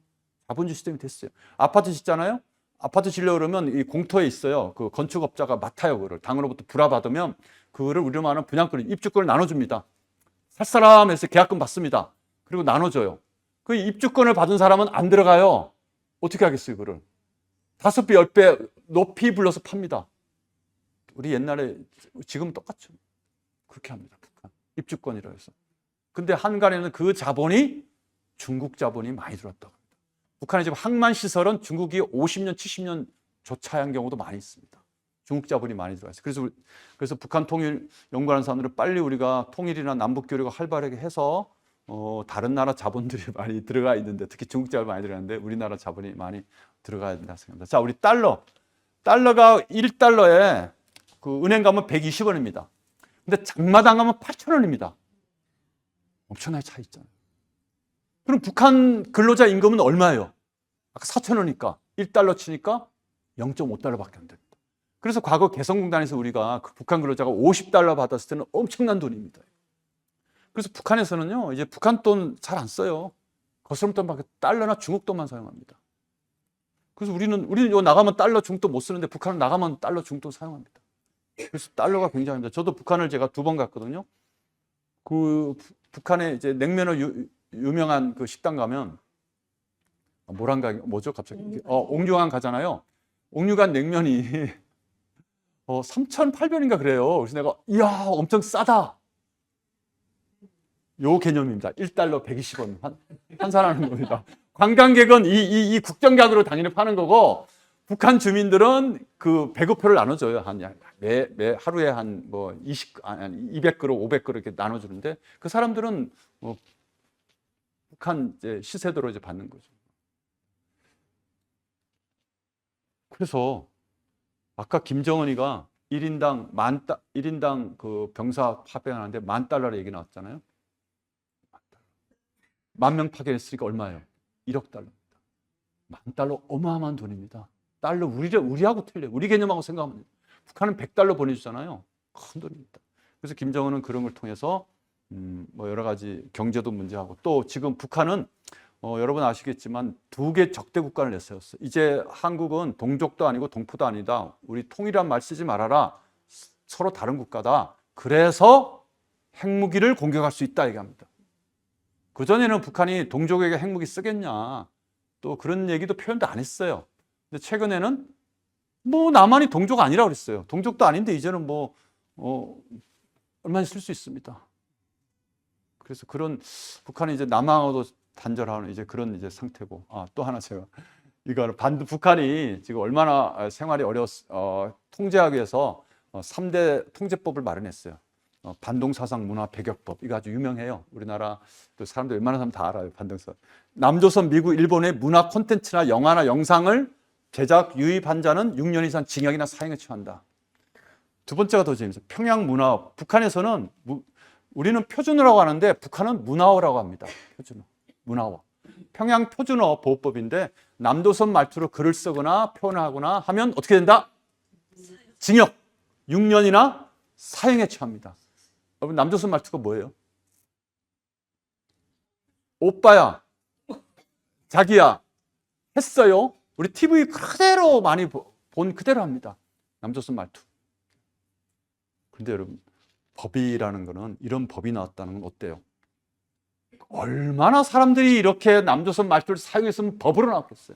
자본주의 시스템이 됐어요. 아파트 짓잖아요. 아파트 지려고 그러면 이 공터에 있어요. 그 건축업자가 맡아요. 그거를 당으로부터 불화받으면 그거를 우리로 말하는 분양권, 입주권을 나눠줍니다. 살 사람에서 계약금 받습니다. 그리고 나눠줘요. 그 입주권을 받은 사람은 안 들어가요. 어떻게 하겠어요, 그거를? 5배, 10배 높이 불러서 팝니다. 우리 옛날에, 지금 똑같죠. 그렇게 합니다, 북한. 입주권이라 해서. 근데 한간에는 그 자본이 중국 자본이 많이 들어왔다고 합니다. 북한의 지금 항만 시설은 중국이 50년, 70년 조차한 경우도 많이 있습니다. 중국 자본이 많이 들어왔어요. 그래서 북한 통일 연구하는 사람들은 빨리 우리가 통일이나 남북 교류가 활발하게 해서 다른 나라 자본들이 많이 들어가 있는데, 특히 중국 자본이 많이 들어가는데 우리나라 자본이 많이 들어가야 된다 생각합니다. 자, 우리 달러가 1달러에 그 은행 가면 120원입니다. 근데 장마당 가면 8,000원입니다. 엄청나게 차이 있잖아요. 그럼 북한 근로자 임금은 얼마예요? 아까 4,000원이니까 1달러 치니까 0.5달러밖에 안 됩니다. 그래서 과거 개성공단에서 우리가 북한 근로자가 50달러 받았을 때는 엄청난 돈입니다. 그래서 북한에서는요, 이제 북한 돈 잘 안 써요. 거스름돈밖에 달러나 중국 돈만 사용합니다. 그래서 우리는 요 나가면 달러, 중국 돈 못 쓰는데 북한은 나가면 달러, 중국 돈 사용합니다. 그래서 달러가 굉장합니다. 저도 북한을 제가 2번 갔거든요. 그 북한에 이제 냉면으로 유명한 그 식당 가면 뭐죠 갑자기? 옥류관 가잖아요. 옥류관 냉면이 3,800원인가 그래요. 그래서 내가 이야 엄청 싸다. 요 개념입니다. 1달러 120원 환산하는 겁니다. 관광객은 이 국정價으로 당연히 파는 거고, 북한 주민들은 그 배급표를 나눠줘요. 매 하루에 한 200그릇, 500그릇 이렇게 나눠주는데, 그 사람들은 북한 이제 시세대로 이제 받는 거죠. 그래서 아까 김정은이가 1인당 그 병사 파병하는데 $10,000 얘기 나왔잖아요. 10,000명 파견했으니까 얼마예요? 1억 달러입니다. 10,000달러 어마어마한 돈입니다. 달러 우리하고 틀려요. 우리 개념하고 생각하면 돼요. 북한은 100달러 보내주잖아요. 큰 돈입니다. 그래서 김정은은 그런 걸 통해서 뭐 여러 가지 경제도 문제하고 또 지금 북한은 여러분 아시겠지만 2개 적대 국가를 내세웠어요. 이제 한국은 동족도 아니고 동포도 아니다. 우리 통일이란 말 쓰지 말아라. 서로 다른 국가다. 그래서 핵무기를 공격할 수 있다 얘기합니다. 그전에는 북한이 동족에게 핵무기 쓰겠냐. 또 그런 얘기도 표현도 안 했어요. 근데 최근에는 뭐 남한이 동족 아니라고 그랬어요. 동족도 아닌데 이제는 뭐 얼마나 쓸 수 있습니다. 그래서 그런 북한이 이제 남한하고도 단절하는 이제 그런 이제 상태고. 또 하나 제가 이거는 북한이 지금 얼마나 생활이 통제하기 위해서 3대 통제법을 마련했어요. 반동사상 문화 배격법. 이거 아주 유명해요. 우리나라 또 사람들 웬만한 사람 다 알아요. 반동사. 남조선, 미국, 일본의 문화 콘텐츠나 영화나 영상을 제작, 유입한 자는 6년 이상 징역이나 사형에 처한다. 두 번째가 더 재밌어요. 평양 문화업. 북한에서는 우리는 표준어라고 하는데 북한은 문화어라고 합니다. 표준어. 문화어. 평양 표준어 보호법인데 남조선 말투로 글을 쓰거나 표현하거나 하면 어떻게 된다? 징역 6년이나 사형에 처합니다. 여러분 남조선 말투가 뭐예요? 오빠야, 자기야, 했어요. 우리 TV 그대로 많이 본 그대로 합니다. 남조선 말투. 근데 여러분 법이라는 거는 이런 법이 나왔다는 건 어때요? 얼마나 사람들이 이렇게 남조선 말투를 사용했으면 법으로 나왔겠어요.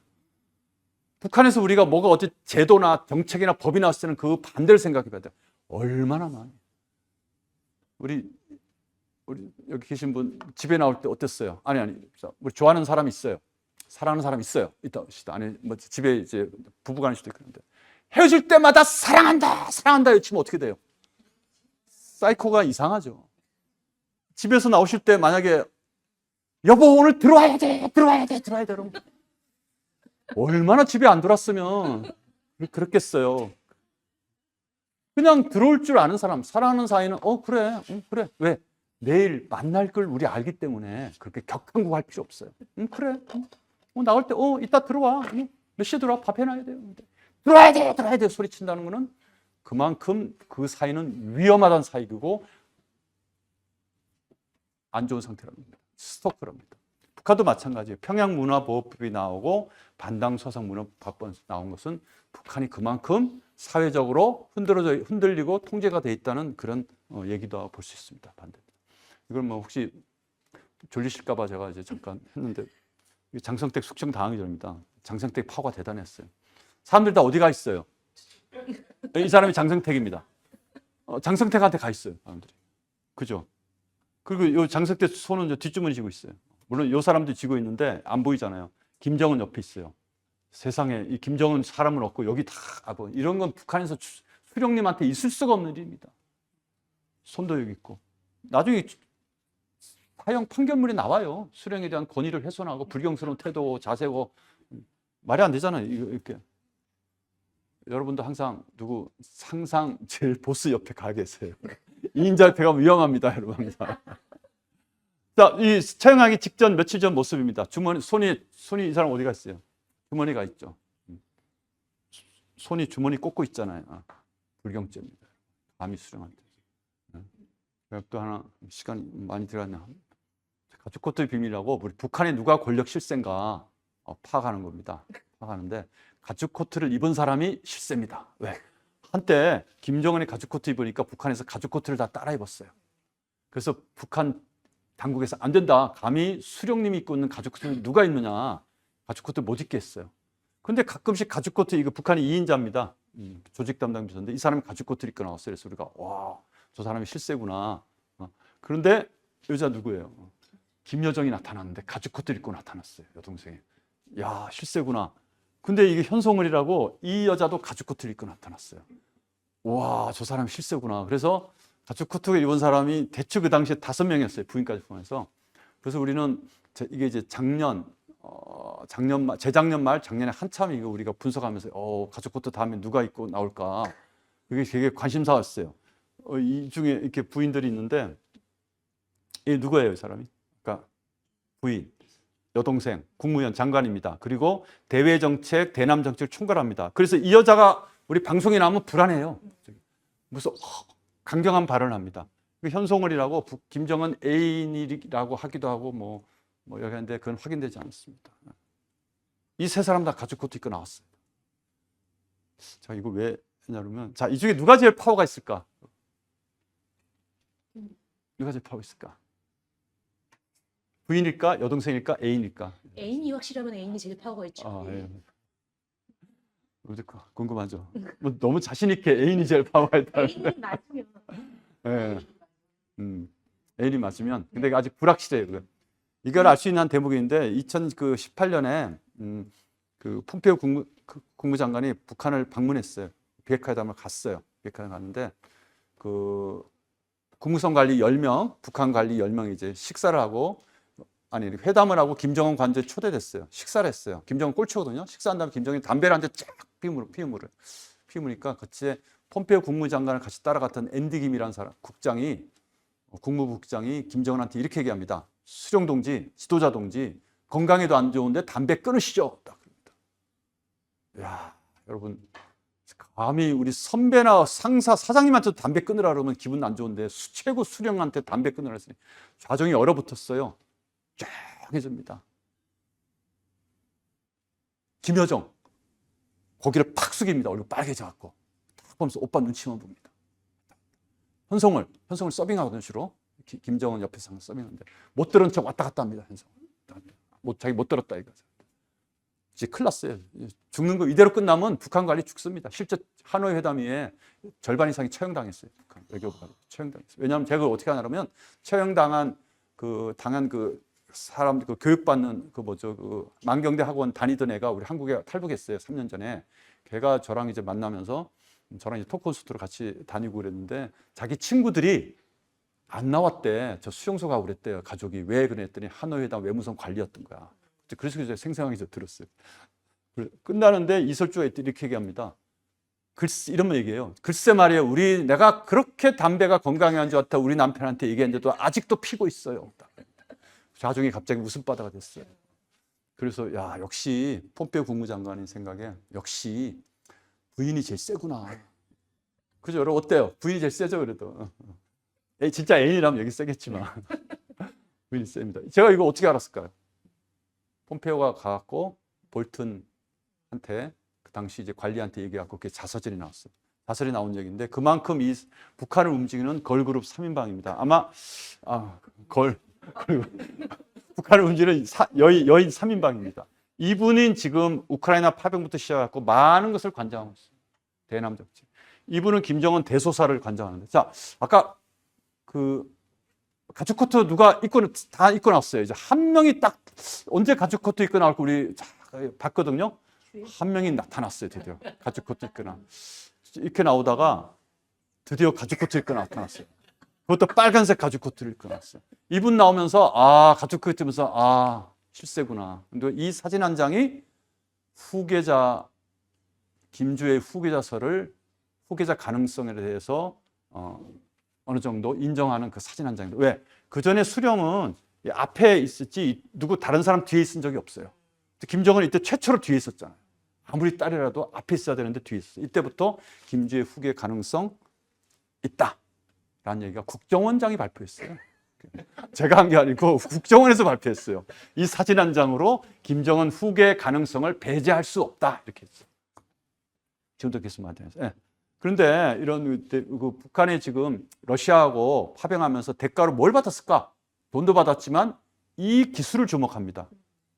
북한에서 우리가 뭐가 어떤 제도나 정책이나 법이 나왔을 때는 그 반대를 생각해 봐야 돼요. 얼마나 많이. 우리 여기 계신 분 집에 나올 때 어땠어요? 아니 우리 좋아하는 사람 있어요. 사랑하는 사람 있어요. 아니 뭐 집에 이제 부부간일 수도 있는데 헤어질 때마다 사랑한다 외치면 어떻게 돼요? 사이코가 이상하죠. 집에서 나오실 때 만약에 여보 오늘 들어와야 돼 여러분. 얼마나 집에 안 들어왔으면 그렇겠어요. 그냥 들어올 줄 아는 사람, 사랑하는 사이는 그래 왜? 내일 만날 걸 우리 알기 때문에 그렇게 격한구할 필요 없어요. 그래. 나올 때 이따 들어와. 몇 시에 들어와? 밥 해놔야 돼요. 들어와야 돼 소리친다는 거는 그만큼 그 사이는 위험하다는 사이고 안 좋은 상태랍니다. 스토커랍니다. 북한도 마찬가지예요. 평양문화보호법이 나오고 반당서상문화법이 나온 것은 북한이 그만큼 사회적으로 흔들리고 통제가 돼 있다는 그런 얘기도 볼 수 있습니다. 반대. 이걸 뭐 혹시 졸리실까봐 제가 이제 잠깐 했는데 장성택 숙청 당하기 전입니다. 장성택 파워가 대단했어요. 사람들 다 어디 가 있어요? 이 사람이 장성택입니다. 장성택한테 가 있어요. 사람들이. 그죠? 그리고 요 장성택 손은 뒷주머니 쥐고 있어요. 물론 요 사람도 쥐고 있는데 안 보이잖아요. 김정은 옆에 있어요. 세상에 이 김정은 사람은 없고 여기 다 이런 건 북한에서 수령님한테 있을 수가 없는 일입니다. 손도 여기 있고 나중에 사형 판결문이 나와요. 수령에 대한 권위를 훼손하고 불경스러운 태도, 자세고 말이 안 되잖아요. 이렇게 여러분도 항상 상상 제일 보스 옆에 가 계세요. 2인자 옆에 가면 위험합니다, 여러분. 자, 이 처형하기 직전 며칠 전 모습입니다. 손이 이 사람 어디 갔어요? 주머니가 있죠. 손이 주머니 꽂고 있잖아요. 불경죄입니다. 감히 수령할 때. 또 하나 시간이 많이 들어갔나? 가축코트의 비밀이라고 우리 북한에 누가 권력 실세인가 파악하는 겁니다. 파악하는데 가죽코트를 입은 사람이 실세입니다. 왜? 한때 김정은이 가죽코트 입으니까 북한에서 가죽코트를 다 따라 입었어요. 그래서 북한 당국에서 안 된다. 감히 수령님이 입고 있는 가죽코트를 누가 입느냐. 가죽코트 못 입게 했어요. 근데 가끔씩 가죽코트 이거 북한이 2인자입니다. 조직 담당 비서인데 이 사람이 가죽코트를 입고 나왔어요. 그래서 우리가 와, 저 사람이 실세구나. 그런데 여자 누구예요? 김여정이 나타났는데 가죽코트를 입고 나타났어요. 여동생이. 야, 실세구나. 근데 이게 현송을이라고 이 여자도 가죽코트를 입고 나타났어요. 와, 저 사람이 실세구나. 그래서 가죽코트를 입은 사람이 대충 그 당시에 5명이었어요. 부인까지 포함해서. 그래서 우리는 이게 이제 재작년 말 작년에 한참 이거 우리가 분석하면서 가죽코트 다음에 누가 입고 나올까. 그게 되게 관심사였어요. 이 중에 이렇게 부인들이 있는데 이 누구예요, 이 사람이? 그러니까 부인. 여동생, 국무위원 장관입니다. 그리고 대외정책, 대남정책을 총괄합니다. 그래서 이 여자가 우리 방송에 나오면 불안해요. 무슨 강경한 발언을 합니다. 현송월이라고 김정은 애인이라고 하기도 하고 뭐 여기 하는데 그건 확인되지 않았습니다. 이 세 사람 다 가죽 코트 입고 나왔어요. 자, 이거 왜 했냐면, 자, 이 중에 누가 제일 파워가 있을까? 누가 제일 파워가 있을까? 부인일까? 여동생일까? 애인일까? 애인이 확실하면 애인이 제일 파워가 있죠. 아, 예. 궁금하죠? 뭐 너무 자신 있게 애인이 제일 파워가 있다. 애인이 맞으면. 예. 애인이 맞으면. 근데 아직 불확실해요. 이걸 알 수 있는 한 대목인데 2018년에 그 폼페이오 국무장관이 북한을 방문했어요. 비핵화회담을 갔어요. 비핵화회담 갔는데 그 국무성 관리 10명, 북한 관리 10명이 이제 식사를 하고 회담을 하고 김정은 관저에 초대됐어요. 식사를 했어요. 김정은 꼴찌거든요. 식사한 다음에 김정은이 담배를 한 대 쫙 피우니까 그때 폼페이오 국무장관을 같이 따라갔던 앤디 김이라는 사람, 국무부 국장이 김정은한테 이렇게 얘기합니다. 수령 동지, 지도자 동지, 건강에도 안 좋은데 담배 끊으시죠. 딱 그럽니다. 야, 여러분, 감히 우리 선배나 상사, 사장님한테도 담배 끊으라 그러면 기분 안 좋은데 최고 수령한테 담배 끊으라 했으니 좌정이 얼어붙었어요. 쫙해집니다. 김여정 고개를 팍 숙입니다. 얼굴 빨개져갖고 딱 보면서 오빠 눈치만 봅니다. 현송을 서빙하거든요. 주로 김정은 옆에서 항상 서빙하는데 못 들은 척 왔다 갔다 합니다. 현송 자기 못 들었다 이거. 이제 큰일 났어요. 죽는 거 이대로 끝나면 북한 관리 죽습니다. 실제 하노이 회담에 절반 이상이 처형당했어요. 북한 외교부가 처형당했어요. 왜냐하면 제가 어떻게 하냐면 처형당한 그 사람 그 교육받는 그 만경대 학원 다니던 애가 우리 한국에 탈북했어요. 3년 전에. 걔가 저랑 이제 만나면서 저랑 이제 토크콘서트로 같이 다니고 그랬는데 자기 친구들이 안 나왔대. 저 수용소 가고 그랬대요. 가족이. 왜 그랬더니 하노이 회담 외무성 관리였던 거야. 그래서 이제 생생하게 들었어요. 끝나는데 이설주가 이렇게 얘기합니다. 글쎄, 이런 얘기해요. 글쎄 말이에요. 내가 그렇게 담배가 건강에 안 좋다 우리 남편한테 얘기했는데도 아직도 피고 있어요. 자중이 갑자기 웃음바다가 됐어요. 그래서 야, 역시 폼페이오 국무장관의 생각에 역시 부인이 제일 세구나. 그죠? 여러분 어때요? 부인이 제일 세죠 그래도. 진짜 애인이라면 여기 세겠지만 부인이 셉니다. 제가 이거 어떻게 알았을까요? 폼페이오가 가갖고 볼튼한테 그 당시 이제 관리한테 얘기해갖고 그게 자서전이 나왔어요. 자서전이 나온 얘기인데 그만큼 이 북한을 움직이는 걸그룹 3인방입니다. 아마 북한을 움직이는 여인 3인방입니다. 이분은 지금 우크라이나 파병부터 시작해서 많은 것을 관장하고 있어요. 대남 정책. 이분은 김정은 대소사를 관장하는데, 자, 아까 그 가죽 코트 누가 다 입고 나왔어요. 이제 한 명이 딱 언제 가죽 코트 입고 나올까 우리 봤거든요. 한 명이 나타났어요. 드디어 가죽 코트 입고 이렇게 나오다가 드디어 가죽 코트 입고 나타났어요. 그것도 빨간색 가죽 코트를 입고 나왔어요. 이분 나오면서 가죽 코트 입으면서 실세구나. 근데 이 사진 한 장이 후계자 김주의 후계자 가능성에 대해서 어느 정도 인정하는 그 사진 한 장입니다. 왜? 그 전에 수령은 앞에 있었지 누구 다른 사람 뒤에 있은 적이 없어요. 김정은이 이때 최초로 뒤에 있었잖아요. 아무리 딸이라도 앞에 있어야 되는데 뒤에 있었어요. 이때부터 김주의 후계 가능성 있다라는 얘기가 국정원장이 발표했어요. 제가 한 게 아니고 국정원에서 발표했어요. 이 사진 한 장으로 김정은 후계 가능성을 배제할 수 없다 이렇게 했어요. 지금도 계속 말하면서. 네. 그런데 이런 북한이 지금 러시아하고 파병하면서 대가로 뭘 받았을까? 돈도 받았지만 이 기술을 주목합니다.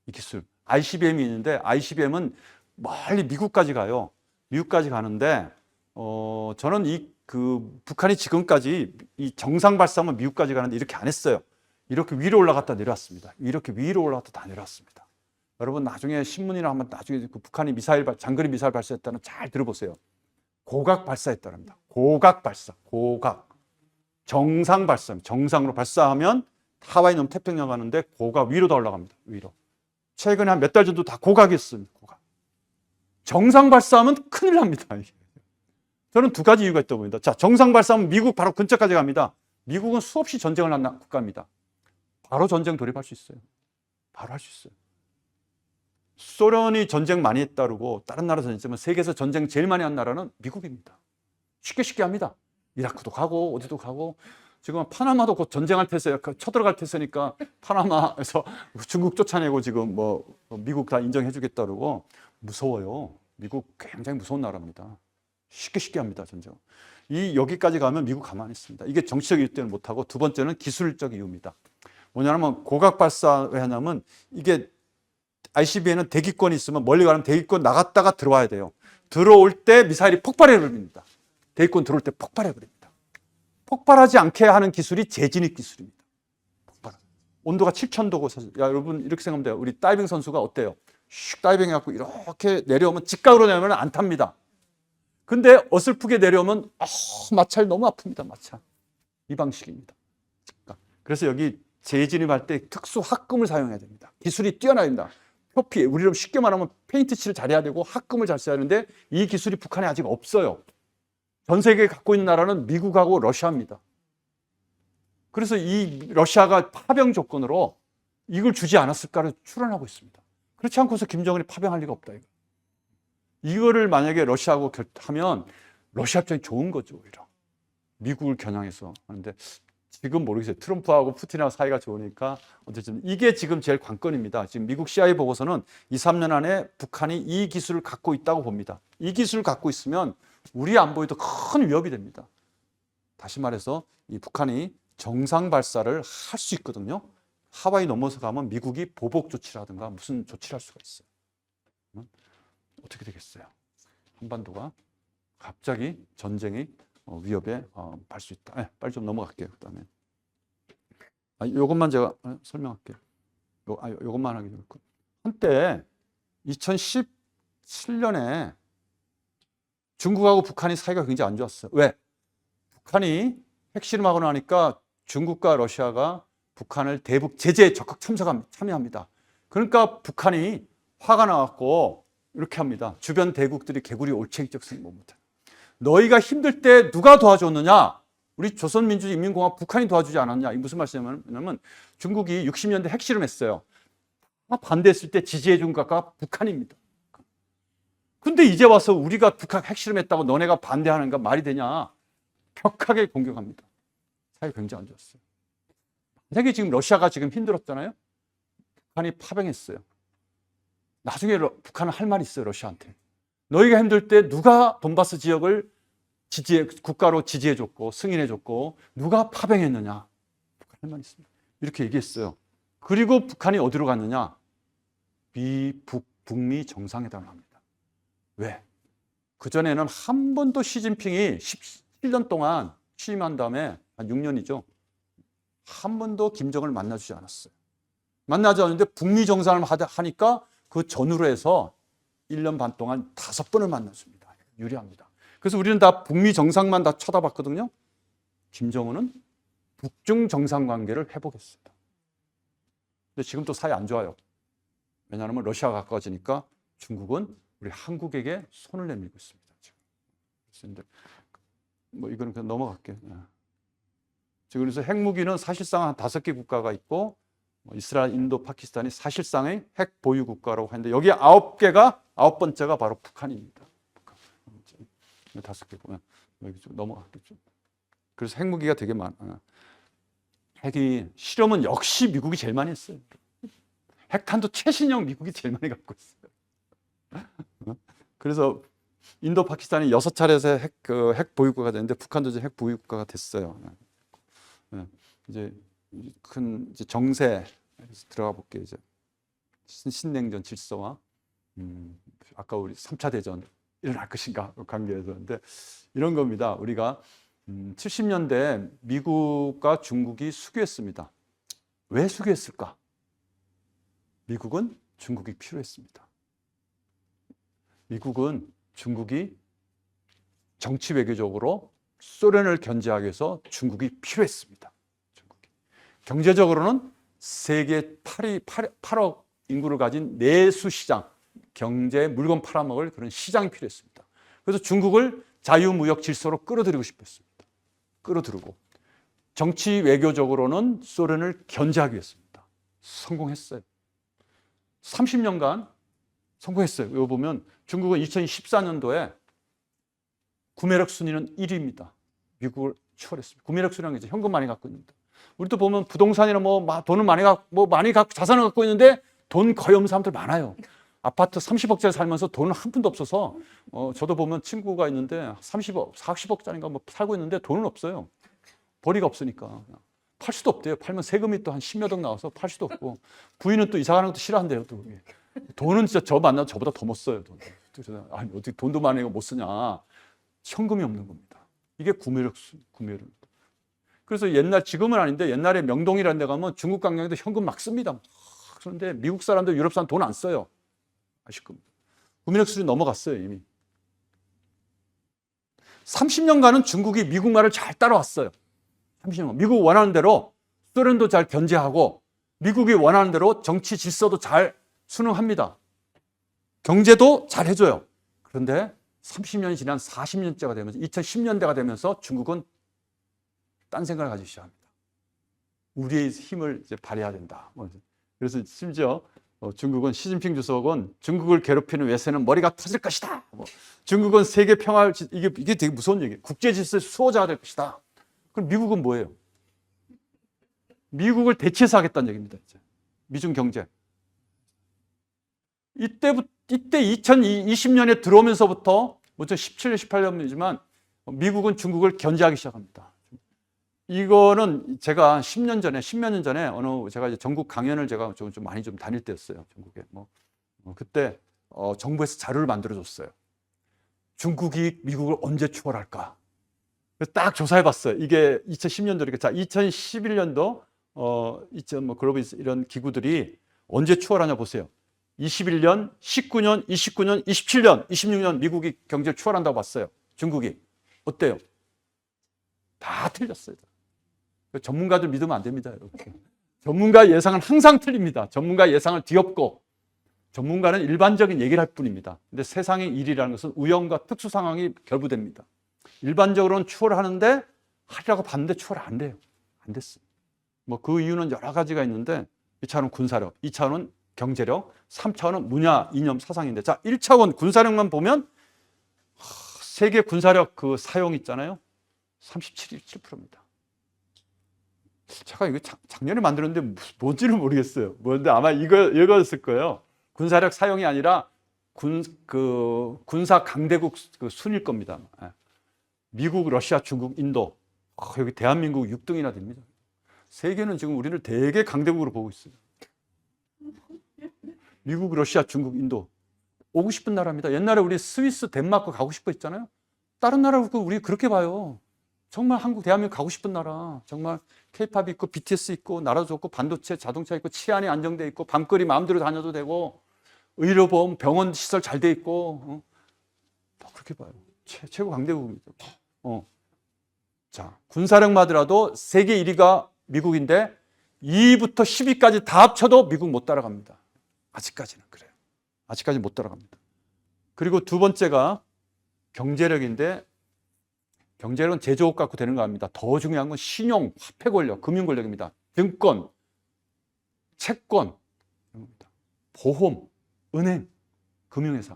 이 기술. ICBM이 있는데 ICBM은 멀리 미국까지 가요. 미국까지 가는데 저는 북한이 지금까지 이 정상 발사하면 미국까지 가는데 이렇게 안 했어요. 이렇게 위로 올라갔다 내려왔습니다. 이렇게 위로 올라갔다 다 내려왔습니다. 여러분 나중에 신문이나 한번 나중에 북한이 장거리 미사일 발사했다는 잘 들어보세요. 고각 발사했다랍니다. 고각 발사, 고각. 정상 발사, 정상으로 발사하면 하와이 넘 태평양 가는데 고각 위로 다 올라갑니다. 위로. 최근에 한 몇 달 전도 다 고각이었습니다. 고각. 정상 발사하면 큰일 납니다. 저는 두 가지 이유가 있다고 봅니다. 자, 정상 발사하면 미국 바로 근처까지 갑니다. 미국은 수없이 전쟁을 한 국가입니다. 바로 전쟁 돌입할 수 있어요. 바로 할 수 있어요. 소련이 전쟁 많이 했다고 다른 나라 전쟁은 세계에서 전쟁 제일 많이 한 나라는 미국입니다. 쉽게 합니다. 이라크도 가고 어디도 가고 지금 파나마도 곧 전쟁할 테세 쳐들어갈 테니까 파나마에서 중국 쫓아내고 지금 뭐 미국 다 인정해 주겠다 그러고 무서워요. 미국 굉장히 무서운 나라입니다. 쉽게 합니다, 전쟁. 여기까지 가면 미국 가만히 있습니다. 이게 정치적 이유 때문에 못하고 두 번째는 기술적 이유입니다. 뭐냐면 고각 발사 왜 하냐면 이게 ICBM은 대기권이 있으면 멀리 가면 대기권 나갔다가 들어와야 돼요. 들어올 때 미사일이 폭발해 버립니다. 대기권 들어올 때 폭발해 버립니다. 폭발하지 않게 하는 기술이 재진입 기술입니다. 폭발. 온도가 7,000도고 사실 야 여러분 이렇게 생각하면 돼요. 우리 다이빙 선수가 어때요? 슉 다이빙 해갖고 이렇게 내려오면 직각으로 내려오면 안 탑니다. 근데 어설프게 내려오면 마찰 너무 아픕니다. 마찰. 이 방식입니다. 그래서 여기 재진입할 때 특수 합금을 사용해야 됩니다. 기술이 뛰어나야 됩니다. 표피, 우리로 쉽게 말하면 페인트 칠을 잘해야 되고 합금을 잘 써야 하는데 이 기술이 북한에 아직 없어요. 전 세계에 갖고 있는 나라는 미국하고 러시아입니다. 그래서 이 러시아가 파병 조건으로 이걸 주지 않았을까를 추론하고 있습니다. 그렇지 않고서 김정은이 파병할 리가 없다. 이거를 만약에 러시아하고 하면 러시아 입장이 좋은 거죠. 오히려. 미국을 겨냥해서 하는데 지금 모르겠어요. 트럼프하고 푸틴하고 사이가 좋으니까 어쨌든 이게 지금 제일 관건입니다. 지금 미국 CIA 보고서는 2, 3년 안에 북한이 이 기술을 갖고 있다고 봅니다. 이 기술을 갖고 있으면 우리 안보에도 큰 위협이 됩니다. 다시 말해서 이 북한이 정상 발사를 할 수 있거든요. 하와이 넘어서 가면 미국이 보복 조치라든가 무슨 조치를 할 수가 있어요. 어떻게 되겠어요? 한반도가 갑자기 전쟁이 위협에 갈 수 있다. 네, 빨리 좀 넘어갈게요. 그다음에 이것만 제가 설명할게요. 이것만 하기 좋고 한때 2017년에 중국하고 북한이 사이가 굉장히 안 좋았어요. 왜? 북한이 핵실험하고 나니까 중국과 러시아가 북한을 대북 제재에 적극 참여합니다. 그러니까 북한이 화가 나갖고 이렇게 합니다. 주변 대국들이 개구리 올챙이적 생각 못해. 너희가 힘들 때 누가 도와줬느냐? 우리 조선민주인민공화국 북한이 도와주지 않았냐? 이 무슨 말씀이냐면 중국이 60년대 핵실험했어요. 반대했을 때 지지해 준 것가 북한입니다. 근데 이제 와서 우리가 북한 핵실험했다고 너네가 반대하는 거 말이 되냐? 격하게 공격합니다. 사이 굉장히 안 좋았어요. 만약에 지금 러시아가 지금 힘들었잖아요. 북한이 파병했어요. 나중에 북한은 할 말이 있어요. 러시아한테. 너희가 힘들 때 누가 돈바스 지역을 국가로 지지해줬고 승인해줬고 누가 파병했느냐? 북한 할 말이 있습니다. 이렇게 얘기했어요. 그리고 북한이 어디로 갔느냐? 북미 정상회담을 합니다. 왜? 그전에는 한 번도 시진핑이 17년 동안 취임한 다음에 한 6년이죠. 한 번도 김정은을 만나주지 않았어요. 만나지 않는데 북미 정상을 하니까 그 전후로 해서 1년 반 동안 5번을 만났습니다. 유리합니다. 그래서 우리는 다 북미 정상만 다 쳐다봤거든요. 김정은은 북중 정상관계를 회복했습니다. 근데 지금 또 사이 안 좋아요. 왜냐하면 러시아가 가까워지니까 중국은 우리 한국에게 손을 내밀고 있습니다. 지금. 뭐 이거는 그냥 넘어갈게요. 지금 그래서 핵무기는 사실상 한 5개 국가가 있고 이스라엘, 인도, 파키스탄이 사실상의 핵 보유 국가라고 하는데 여기 9번째가 바로 북한입니다. 북한. 5개 보면 여기 좀 넘어갔겠죠. 그래서 핵무기가 되게 많아요. 핵이 실험은 역시 미국이 제일 많이 했어요. 핵탄도 최신형 미국이 제일 많이 갖고 있어요. 그래서 인도, 파키스탄이 6차례에서 핵 보유국가가 됐는데 북한도 이제 핵 보유국가가 됐어요. 이제 큰 정세 들어가 볼게요. 이제 신냉전 질서와 아까 우리 3차 대전 일어날 것인가 관계에서 근데 이런 겁니다. 우리가 70년대 미국과 중국이 수교했습니다. 왜 수교했을까? 미국은 중국이 필요했습니다. 미국은 중국이 정치 외교적으로 소련을 견제하기 위해서 중국이 필요했습니다. 경제적으로는 세계 8억 인구를 가진 내수 시장, 경제 물건 팔아먹을 그런 시장이 필요했습니다. 그래서 중국을 자유무역 질서로 끌어들이고 싶었습니다. 끌어들이고 정치 외교적으로는 소련을 견제하기 위해서입니다. 성공했어요. 30년간 성공했어요. 이거 보면 중국은 2014년도에 구매력 순위는 1위입니다. 미국을 추월했습니다. 구매력 순위라는 게 이제 현금 많이 갖고 있는데, 우리도 보면 부동산이나 돈을 많이 갖고 자산을 갖고 있는데 돈 거의 없는 사람들 많아요. 아파트 30억짜리 살면서 돈은 한 푼도 없어서 저도 보면 친구가 있는데 30억, 40억짜리인가 살고 있는데 돈은 없어요. 벌이가 없으니까. 팔 수도 없대요. 팔면 세금이 또 한 10몇 억 나와서 팔 수도 없고, 부인은 또 이사 가는 것도 싫어한대요. 또 돈은 진짜 저 만나도 저보다 더 못 써요. 돈. 아니 어떻게 돈도 많이 못 쓰냐. 현금이 없는 겁니다. 이게 구매력. 그래서 지금은 아닌데 옛날에 명동이라는 데 가면 중국 관광에도 현금 막 씁니다. 그런데 미국 사람들, 유럽 사람 돈 안 써요. 아실 겁니다. 구매력 수준이 넘어갔어요, 이미. 30년간은 중국이 미국 말을 잘 따라왔어요. 30년. 미국 원하는 대로 소련도 잘 견제하고 미국이 원하는 대로 정치 질서도 잘 순응합니다. 경제도 잘 해줘요. 그런데 30년이 지난 40년째가 되면서 2010년대가 되면서 중국은 딴 생각을 가지기 시작합니다. 우리의 힘을 이제 발휘해야 된다. 그래서 심지어 중국은 시진핑 주석은 중국을 괴롭히는 외세는 머리가 터질 것이다. 중국은 세계 평화를 이게 되게 무서운 얘기예요. 국제 질서의 수호자가 될 것이다. 그럼 미국은 뭐예요? 미국을 대체해서 하겠다는 얘기입니다. 이제. 미중 경제. 이때 2020년에 들어오면서부터 먼저 17년, 18년이지만 미국은 중국을 견제하기 시작합니다. 이거는 제가 10몇 년 전에 제가 이제 전국 강연을 제가 좀 많이 다닐 때였어요. 중국에. 그때 정부에서 자료를 만들어줬어요. 중국이 미국을 언제 추월할까? 딱 조사해봤어요. 이게 2010년도니까. 자, 2011년도 글로벌 이런 기구들이 언제 추월하냐 보세요. 21년, 19년, 29년, 27년, 26년 미국이 경제를 추월한다고 봤어요. 중국이. 어때요? 다 틀렸어요. 전문가들 믿으면 안 됩니다. 이렇게. 전문가 예상은 항상 틀립니다. 전문가 예상을 뒤엎고 전문가는 일반적인 얘기를 할 뿐입니다. 근데 세상의 일이라는 것은 우연과 특수 상황이 결부됩니다. 일반적으로는 추월하는데 하려고 봤는데 추월 안 돼요. 안 됐어요. 그 이유는 여러 가지가 있는데 1차원은 군사력, 2차원은 경제력, 3차원은 문화, 이념, 사상인데, 자, 1차원 군사력만 보면 세계 군사력 그 사용 있잖아요. 37.7%입니다. 제가 이거 작년에 만들었는데 뭔지는 모르겠어요. 뭔데 아마 이거였을 거예요. 군사력 사용이 아니라 군사 강대국 그 순일 겁니다. 미국, 러시아, 중국, 인도. 여기 대한민국 6등이나 됩니다. 세계는 지금 우리를 되게 강대국으로 보고 있어요. 미국, 러시아, 중국, 인도. 오고 싶은 나라입니다. 옛날에 우리 스위스, 덴마크 가고 싶어 했잖아요. 다른 나라 우리 그렇게 봐요. 정말 대한민국 가고 싶은 나라. 정말 K-팝 있고 BTS 있고 나라도 좋고 반도체, 자동차 있고 치안이 안정돼 있고 밤거리 마음대로 다녀도 되고 의료보험, 병원 시설 잘 돼 있고 그렇게 봐요. 최고 강대국입니다. 자, 군사력마더라도 세계 1위가 미국인데 2위부터 10위까지 다 합쳐도 미국 못 따라갑니다. 아직까지는 그래요. 아직까지 못 따라갑니다. 그리고 두 번째가 경제력인데 경제력은 제조업 갖고 되는 거 아닙니다. 더 중요한 건 신용, 화폐 권력, 금융 권력입니다. 증권, 채권, 보험, 은행, 금융회사.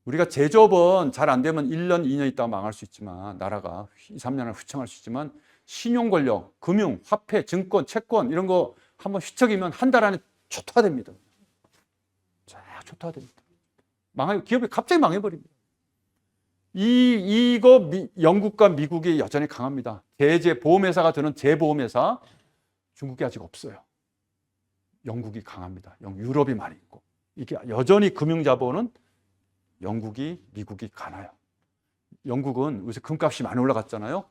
우리가 제조업은 잘 안 되면 1년, 2년 있다가 망할 수 있지만 나라가 2, 3년을 휘청할 수 있지만 신용 권력, 금융, 화폐, 증권, 채권 이런 거 한번 휘청이면 한 달 안에 초토화됩니다. 쫙 초토화됩니다. 기업이 갑자기 망해버립니다. 영국과 미국이 여전히 강합니다. 보험회사가 드는 재보험회사 중국이 아직 없어요. 영국이 강합니다. 유럽이 많이 있고 이게 여전히 금융자본은 영국이, 미국이 가나요. 영국은 요새 금값이 많이 올라갔잖아요.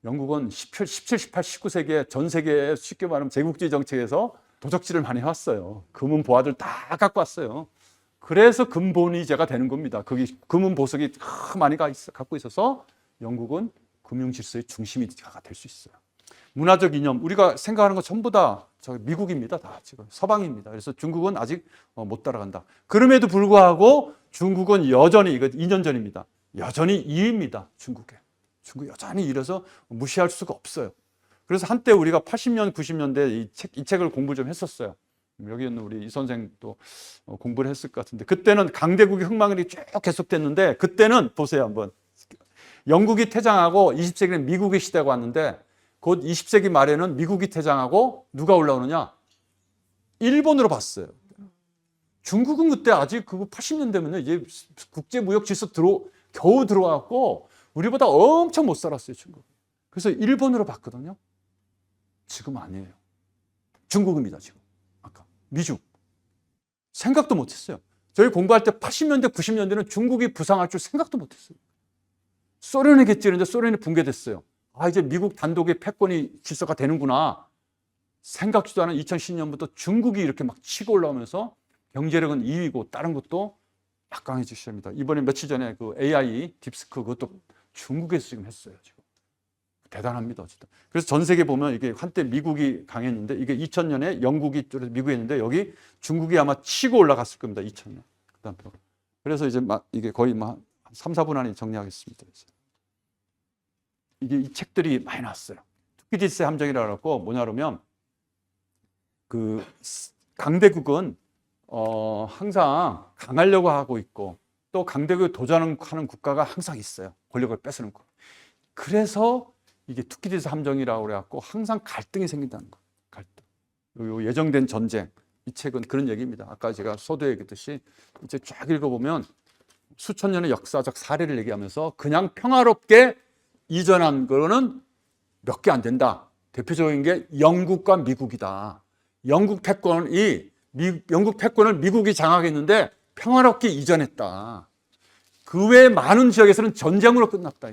영국은 17, 18, 19세기에 전 세계에 쉽게 말하면 제국주의 정책에서 도적질을 많이 해왔어요. 금은 보화들 다 갖고 왔어요. 그래서 금본위제가 되는 겁니다. 거기 금은 보석이 많이 갖고 있어서 영국은 금융 질서의 중심이 될 수 있어요. 문화적 이념, 우리가 생각하는 거 전부 다 미국입니다. 다 지금 서방입니다. 그래서 중국은 아직 못 따라간다. 그럼에도 불구하고 중국은 여전히, 이거 2년 전입니다. 여전히 2위입니다. 중국 여전히 이래서 무시할 수가 없어요. 그래서 한때 우리가 80년, 90년대 이 책을 공부 좀 했었어요. 여기 있는 우리 이 선생도 공부를 했을 것 같은데 그때는 강대국의 흥망이 쭉 계속됐는데 그때는 보세요 한번 영국이 퇴장하고 20세기는 미국의 시대가 왔는데 곧 20세기 말에는 미국이 퇴장하고 누가 올라오느냐? 일본으로 봤어요. 중국은 그때 아직 그거 80년대면 이제 국제 무역 질서 겨우 들어왔고 우리보다 엄청 못 살았어요, 중국. 그래서 일본으로 봤거든요. 지금 아니에요. 중국입니다, 지금. 아까 미중. 생각도 못 했어요. 저희 공부할 때 80년대, 90년대는 중국이 부상할 줄 생각도 못 했어요. 소련에게 찌는데 소련이 붕괴됐어요. 아, 이제 미국 단독의 패권이 질서가 되는구나. 생각지도 않은 2010년부터 중국이 이렇게 막 치고 올라오면서 경제력은 2위고 다른 것도 막 강해지기 시작합니다. 이번에 며칠 전에 그 AI 딥스크 그것도 중국에서 지금 했어요. 지금 대단합니다. 어쨌든. 그래서 전 세계 보면 이게 한때 미국이 강했는데 이게 2000년에 영국이 미국이 했는데 여기 중국이 아마 치고 올라갔을 겁니다. 2000년. 그래서 이제 막 이게 거의 막 3, 4분 안에 정리하겠습니다. 그래서. 이게 이 책들이 많이 나왔어요. 투키디스의 함정이라고 하고 뭐냐 그러면 그 강대국은 항상 강하려고 하고 있고 또 강대국에 도전하는 국가가 항상 있어요. 권력을 뺏어는 거. 그래서 이게 투키디스 함정이라고 그래갖고 항상 갈등이 생긴다는 거. 갈등. 요 예정된 전쟁. 이 책은 그런 얘기입니다. 아까 제가 서두에 얘기했듯이 이제 쫙 읽어보면 수천 년의 역사적 사례를 얘기하면서 그냥 평화롭게 이전한 거는 몇 개 안 된다. 대표적인 게 영국과 미국이다. 영국 패권을 미국이 장악했는데 평화롭게 이전했다. 그 외에 많은 지역에서는 전쟁으로 끝났다.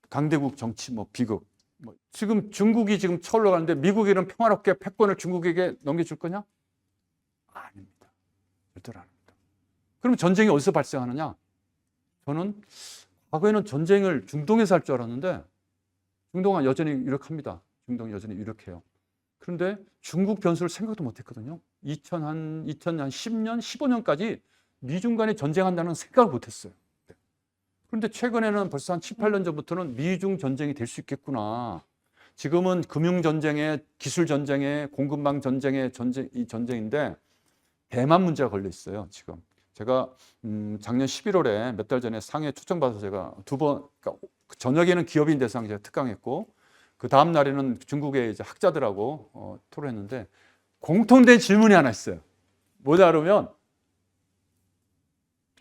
강대국 정치, 비극. 지금 중국이 지금 쳐올라 가는데 미국이는 평화롭게 패권을 중국에게 넘겨줄 거냐? 아닙니다. 절대로 아닙니다. 그럼 전쟁이 어디서 발생하느냐? 저는 과거에는 전쟁을 중동에서 할 줄 알았는데 중동은 여전히 유력합니다. 중동이 여전히 유력해요. 그런데 중국 변수를 생각도 못했거든요. 2010년, 15년까지 미중 간에 전쟁한다는 생각을 못했어요. 그런데 최근에는 벌써 한 7, 8년 전부터는 미중 전쟁이 될 수 있겠구나. 지금은 금융 전쟁에, 기술 전쟁에, 공급망 전쟁에 이 전쟁인데 대만 문제가 걸려 있어요. 지금 제가 작년 11월에 몇 달 전에 상해 초청받아서 제가 그러니까 저녁에는 기업인 대상 제가 특강했고 그 다음 날에는 중국의 이제 학자들하고 토론했는데 공통된 질문이 하나 있어요. 뭐냐 그러면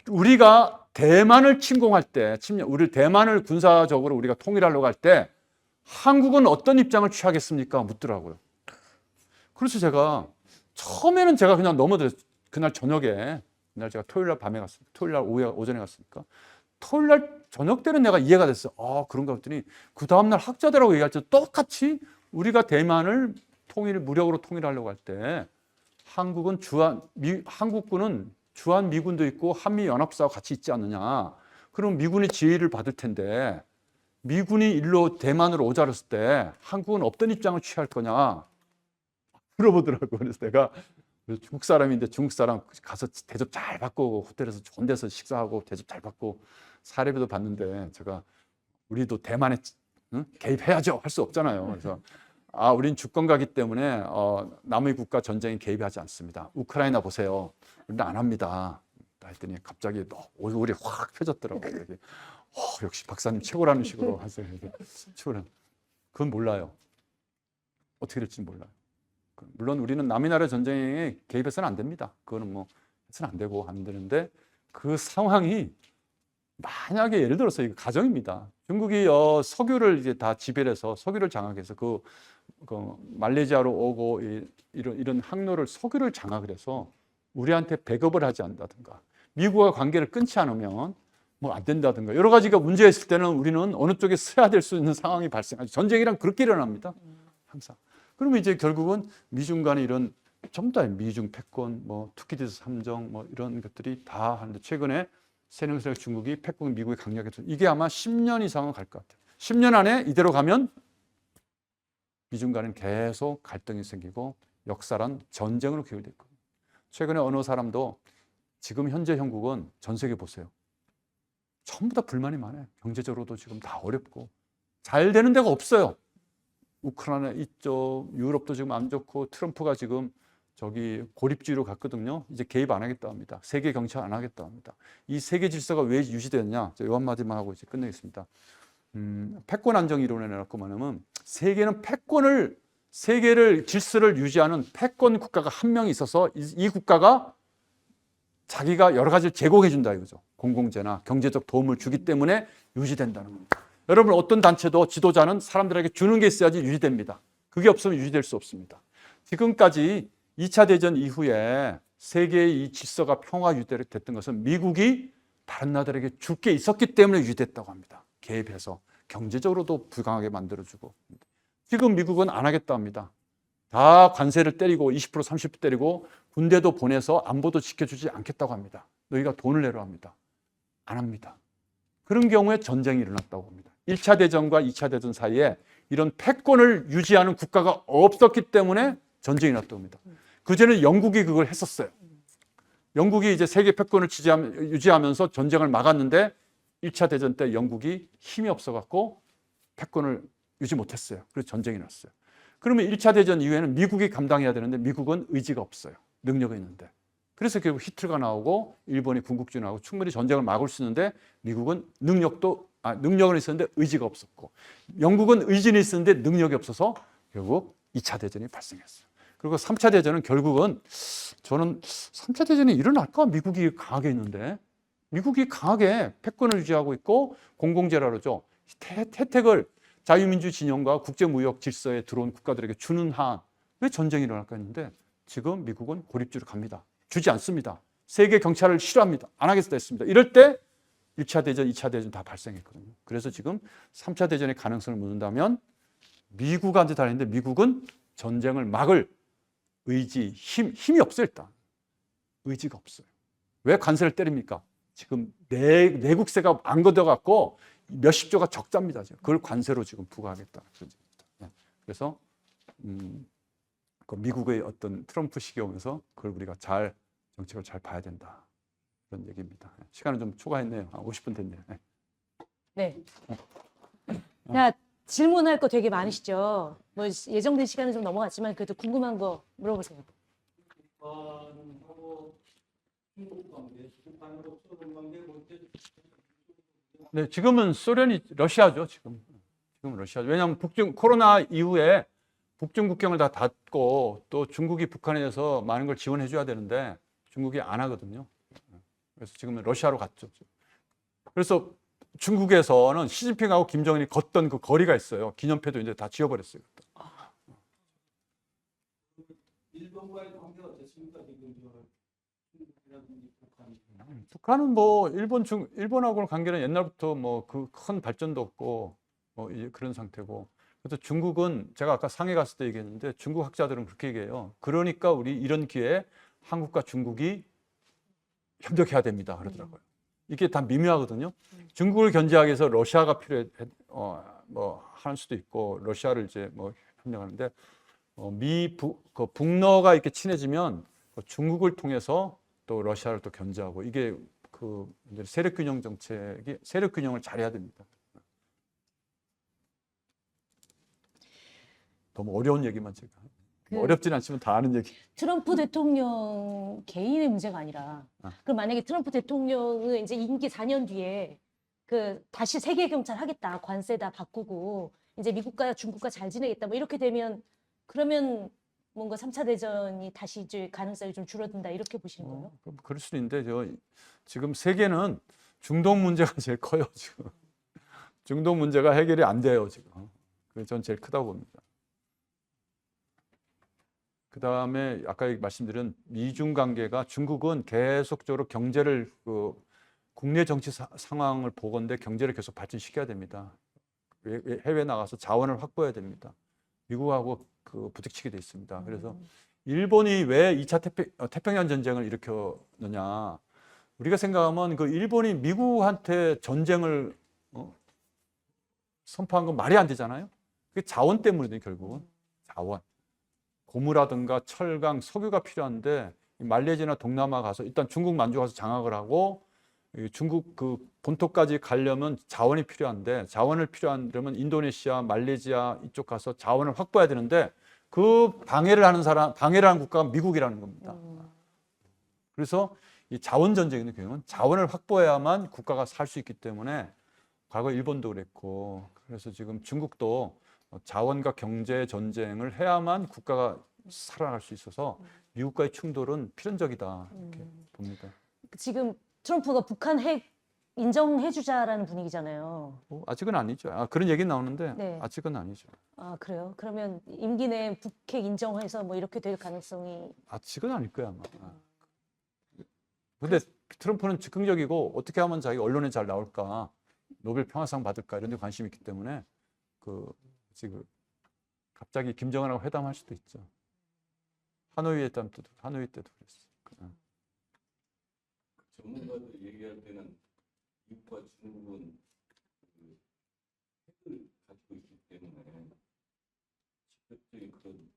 우리가 대만을 침공할 때, 우리 대만을 군사적으로 우리가 통일하려고 할 때 한국은 어떤 입장을 취하겠습니까? 묻더라고요. 그래서 제가 처음에는 제가 그냥 넘어들었어요. 그날 저녁에, 그날 제가 토요일 날 밤에 갔으니까, 토요일 날 오전에 갔으니까 토요일 날 저녁 때는 내가 이해가 됐어요. 아, 그런가 했더니 그 다음날 학자들하고 얘기할 때 똑같이 우리가 대만을 무력으로 통일하려고 할 때 한국은 한국군은 주한 미군도 있고 한미 연합사와 같이 있지 않느냐. 그럼 미군의 지휘를 받을 텐데 미군이 일로 대만으로 오자랐을 때 한국은 어떤 입장을 취할 거냐 물어보더라고요. 그래서 내가 중국 사람인데 중국 사람 가서 대접 잘 받고 호텔에서 좋은 데서 식사하고 대접 잘 받고 사례비도 받는데 제가 우리도 대만에 개입해야죠 할 수 없잖아요. 그래서 우린 주권가기 때문에 남의 국가 전쟁에 개입하지 않습니다. 우크라이나 보세요. 우리는 안 합니다. 했더니 갑자기 얼굴이 확 펴졌더라고요. 역시 박사님 최고라는 식으로 하세요. 그건 몰라요. 어떻게 될지 몰라요. 물론 우리는 남의 나라 전쟁에 개입해서는 안 됩니다. 그거는 해서는 안 되고 안 되는데 그 상황이 만약에 예를 들어서 이거 가정입니다. 중국이 석유를 이제 다 지배해서 석유를 장악해서 그 말레이시아로 오고 이런 항로를 석유를 장악을 해서 우리한테 배급을 하지 않는다든가 미국과 관계를 끊지 않으면 안 된다든가 여러 가지가 문제가 있을 때는 우리는 어느 쪽에 서야 될 수 있는 상황이 발생하죠. 전쟁이란 그렇게 일어납니다. 항상. 그러면 이제 결국은 미중 간의 이런 전부 다 미중 패권, 투키디스 함정 이런 것들이 다 하는데 최근에 세력세력 중국이 패권 미국이 강력해서 이게 아마 10년 이상은 갈 것 같아요. 10년 안에 이대로 가면 미중 간은 계속 갈등이 생기고 역사란 전쟁으로 기울될 거예요. 최근에 어느 사람도 지금 현재 형국은 전 세계 보세요. 전부 다 불만이 많아요. 경제적으로도 지금 다 어렵고 잘 되는 데가 없어요. 우크라이나 있죠. 유럽도 지금 안 좋고 트럼프가 지금 저기 고립주의로 갔거든요. 이제 개입 안 하겠다 합니다. 세계 경찰 안 하겠다 합니다. 이 세계 질서가 왜 유지되느냐? 요 한마디만 하고 이제 끝내겠습니다. 패권 안정 이론에 내놓고 말하면 세계는 세계를 질서를 유지하는 패권 국가가 한 명이 있어서 이 국가가 자기가 여러 가지를 제공해 준다 이거죠. 공공재나 경제적 도움을 주기 때문에 유지된다는 겁니다. 여러분 어떤 단체도 지도자는 사람들에게 주는 게 있어야지 유지됩니다. 그게 없으면 유지될 수 없습니다. 지금까지 2차 대전 이후에 세계의 이 질서가 평화 유지됐던 것은 미국이 다른 나라들에게 줄 게 있었기 때문에 유지됐다고 합니다. 개입해서 경제적으로도 불강하게 만들어주고. 지금 미국은 안 하겠다 합니다. 다 관세를 때리고 20% 30% 때리고 군대도 보내서 안보도 지켜주지 않겠다고 합니다. 너희가 돈을 내라 합니다. 안 합니다. 그런 경우에 전쟁이 일어났다고 합니다. 1차 대전과 2차 대전 사이에 이런 패권을 유지하는 국가가 없었기 때문에 전쟁이 났다고 합니다. 그전에 영국이 그걸 했었어요. 영국이 이제 세계 패권을 유지하면서 전쟁을 막았는데 1차 대전 때 영국이 힘이 없어갖고 패권을 유지 못했어요. 그래서 전쟁이 났어요. 그러면 1차 대전 이후에는 미국이 감당해야 되는데 미국은 의지가 없어요. 능력이 있는데. 그래서 결국 히틀러가 나오고 일본이 군국주의 나오고 충분히 전쟁을 막을 수 있는데 미국은 능력은 있었는데 의지가 없었고 영국은 의지는 있었는데 능력이 없어서 결국 2차 대전이 발생했어요. 그리고 3차 대전은 결국은 저는 3차 대전이 일어날까? 미국이 강하게 있는데 미국이 강하게 패권을 유지하고 있고 공공재라 그러죠. 혜택을 자유민주 진영과 국제무역 질서에 들어온 국가들에게 주는 한 왜 전쟁이 일어날까 했는데 지금 미국은 고립주의로 갑니다. 주지 않습니다. 세계 경찰을 싫어합니다. 안 하겠다 했습니다. 이럴 때 1차 대전, 2차 대전 다 발생했거든요. 그래서 지금 3차 대전의 가능성을 묻는다면 미국한테 달렸는데 미국은 전쟁을 막을 의지, 힘이 없어요. 일단 의지가 없어요. 왜 관세를 때립니까? 지금 내국세가 안 걷어갖고 몇십 조가 적자입니다. 그걸 관세로 지금 부과하겠다. 그래서 그 미국의 어떤 트럼프 시기에 오면서 그걸 우리가 정책을 잘 봐야 된다. 그런 얘기입니다. 시간을 좀 초과했네요. 50분 됐네요. 네. 자, 질문할 거 되게 많으시죠? 뭐 예정된 시간은 좀 넘어갔지만 그래도 궁금한 거 물어보세요. 네, 지금은 러시아죠. 지금 러시아죠. 왜냐하면 코로나 이후에 북중 국경을 다 닫고 또 중국이 북한에 대해서 많은 걸 지원해 줘야 되는데 중국이 안 하거든요. 그래서 지금은 러시아로 갔죠. 그래서 중국에서는 시진핑하고 김정은이 걷던 그 거리가 있어요. 기념패도 이제 다 지워버렸어요. 일본과의 관계가 어떻습니까? 북한은 뭐 일본하고는 관계는 옛날부터 뭐 그 큰 발전도 없고 뭐 그런 상태고. 그래서 중국은 제가 아까 상해 갔을 때 얘기했는데 중국 학자들은 그렇게 얘기해요. 그러니까 우리 이런 기회에 한국과 중국이 협력해야 됩니다. 그러더라고요. 이게 다 미묘하거든요. 중국을 견제하기 위해서 러시아가 필요해 뭐 할 수도 있고 러시아를 이제 뭐 협력하는데 그 북러가 이렇게 친해지면 중국을 통해서 또 러시아를 또 견제하고 이게 그 세력 균형 정책이 세력 균형을 잘해야 됩니다. 너무 어려운 얘기만 제가 어렵진 않지만 다 아는 얘기. 트럼프 대통령 개인의 문제가 아니라 그럼 만약에 트럼프 대통령은 이제 임기 4년 뒤에 그 다시 세계 경찰 하겠다, 관세 다 바꾸고 이제 미국과 중국과 잘 지내겠다 뭐 이렇게 되면 그러면 뭔가 3차 대전이 다시 이제 가능성이 좀 줄어든다 이렇게 보시는 거예요? 그럴 수도 있는데 지금 세계는 중동 문제가 제일 커요. 지금 중동 문제가 해결이 안 돼요. 지금 그래서 전 제일 크다고 봅니다. 그 다음에 아까 말씀드린 미중 관계가 중국은 계속적으로 경제를 국내 정치 상황을 보건대 경제를 계속 발전시켜야 됩니다. 해외 나가서 자원을 확보해야 됩니다. 미국하고 부딪히게 돼 있습니다. 그래서 일본이 왜 2차 태평양 전쟁을 일으켰느냐? 우리가 생각하면 그 일본이 미국한테 전쟁을 선포한 건 말이 안 되잖아요. 그게 자원 때문이거든요, 결국은. 자원. 고무라든가 철강, 석유가 필요한데 말레이시아나 동남아 가서 일단 중국 만주 가서 장악을 하고 이 중국 그 본토까지 가려면 자원이 필요한데 자원을 필요하려면 인도네시아, 말레이시아 이쪽 가서 자원을 확보해야 되는데 그 방해를 하는 국가가 미국이라는 겁니다. 그래서 이 자원 전쟁의 경우는 자원을 확보해야만 국가가 살 수 있기 때문에 과거 일본도 그랬고 그래서 지금 중국도 자원과 경제 전쟁을 해야만 국가가 살아갈 수 있어서 미국과의 충돌은 필연적이다 이렇게 봅니다. 지금 트럼프가 북한 핵 인정해주자라는 분위기잖아요. 아직은 아니죠. 그런 얘기 나오는데 네. 아직은 아니죠. 아, 그래요? 그러면 임기 내에 북핵 인정해서 뭐 이렇게 될 가능성이 아직은 아닐 거야 아마. 근데 트럼프는 즉흥적이고 어떻게 하면 자기 언론에 잘 나올까, 노벨 평화상 받을까 이런 데 관심이 있기 때문에 지금 갑자기 김정은하고 회담할 수도 있죠. 하노이 회담 때도 그랬어. 전문가들 얘기할 때는 미국과 중국은 그 핵을 가지고 있기 때문에 직접적인 그런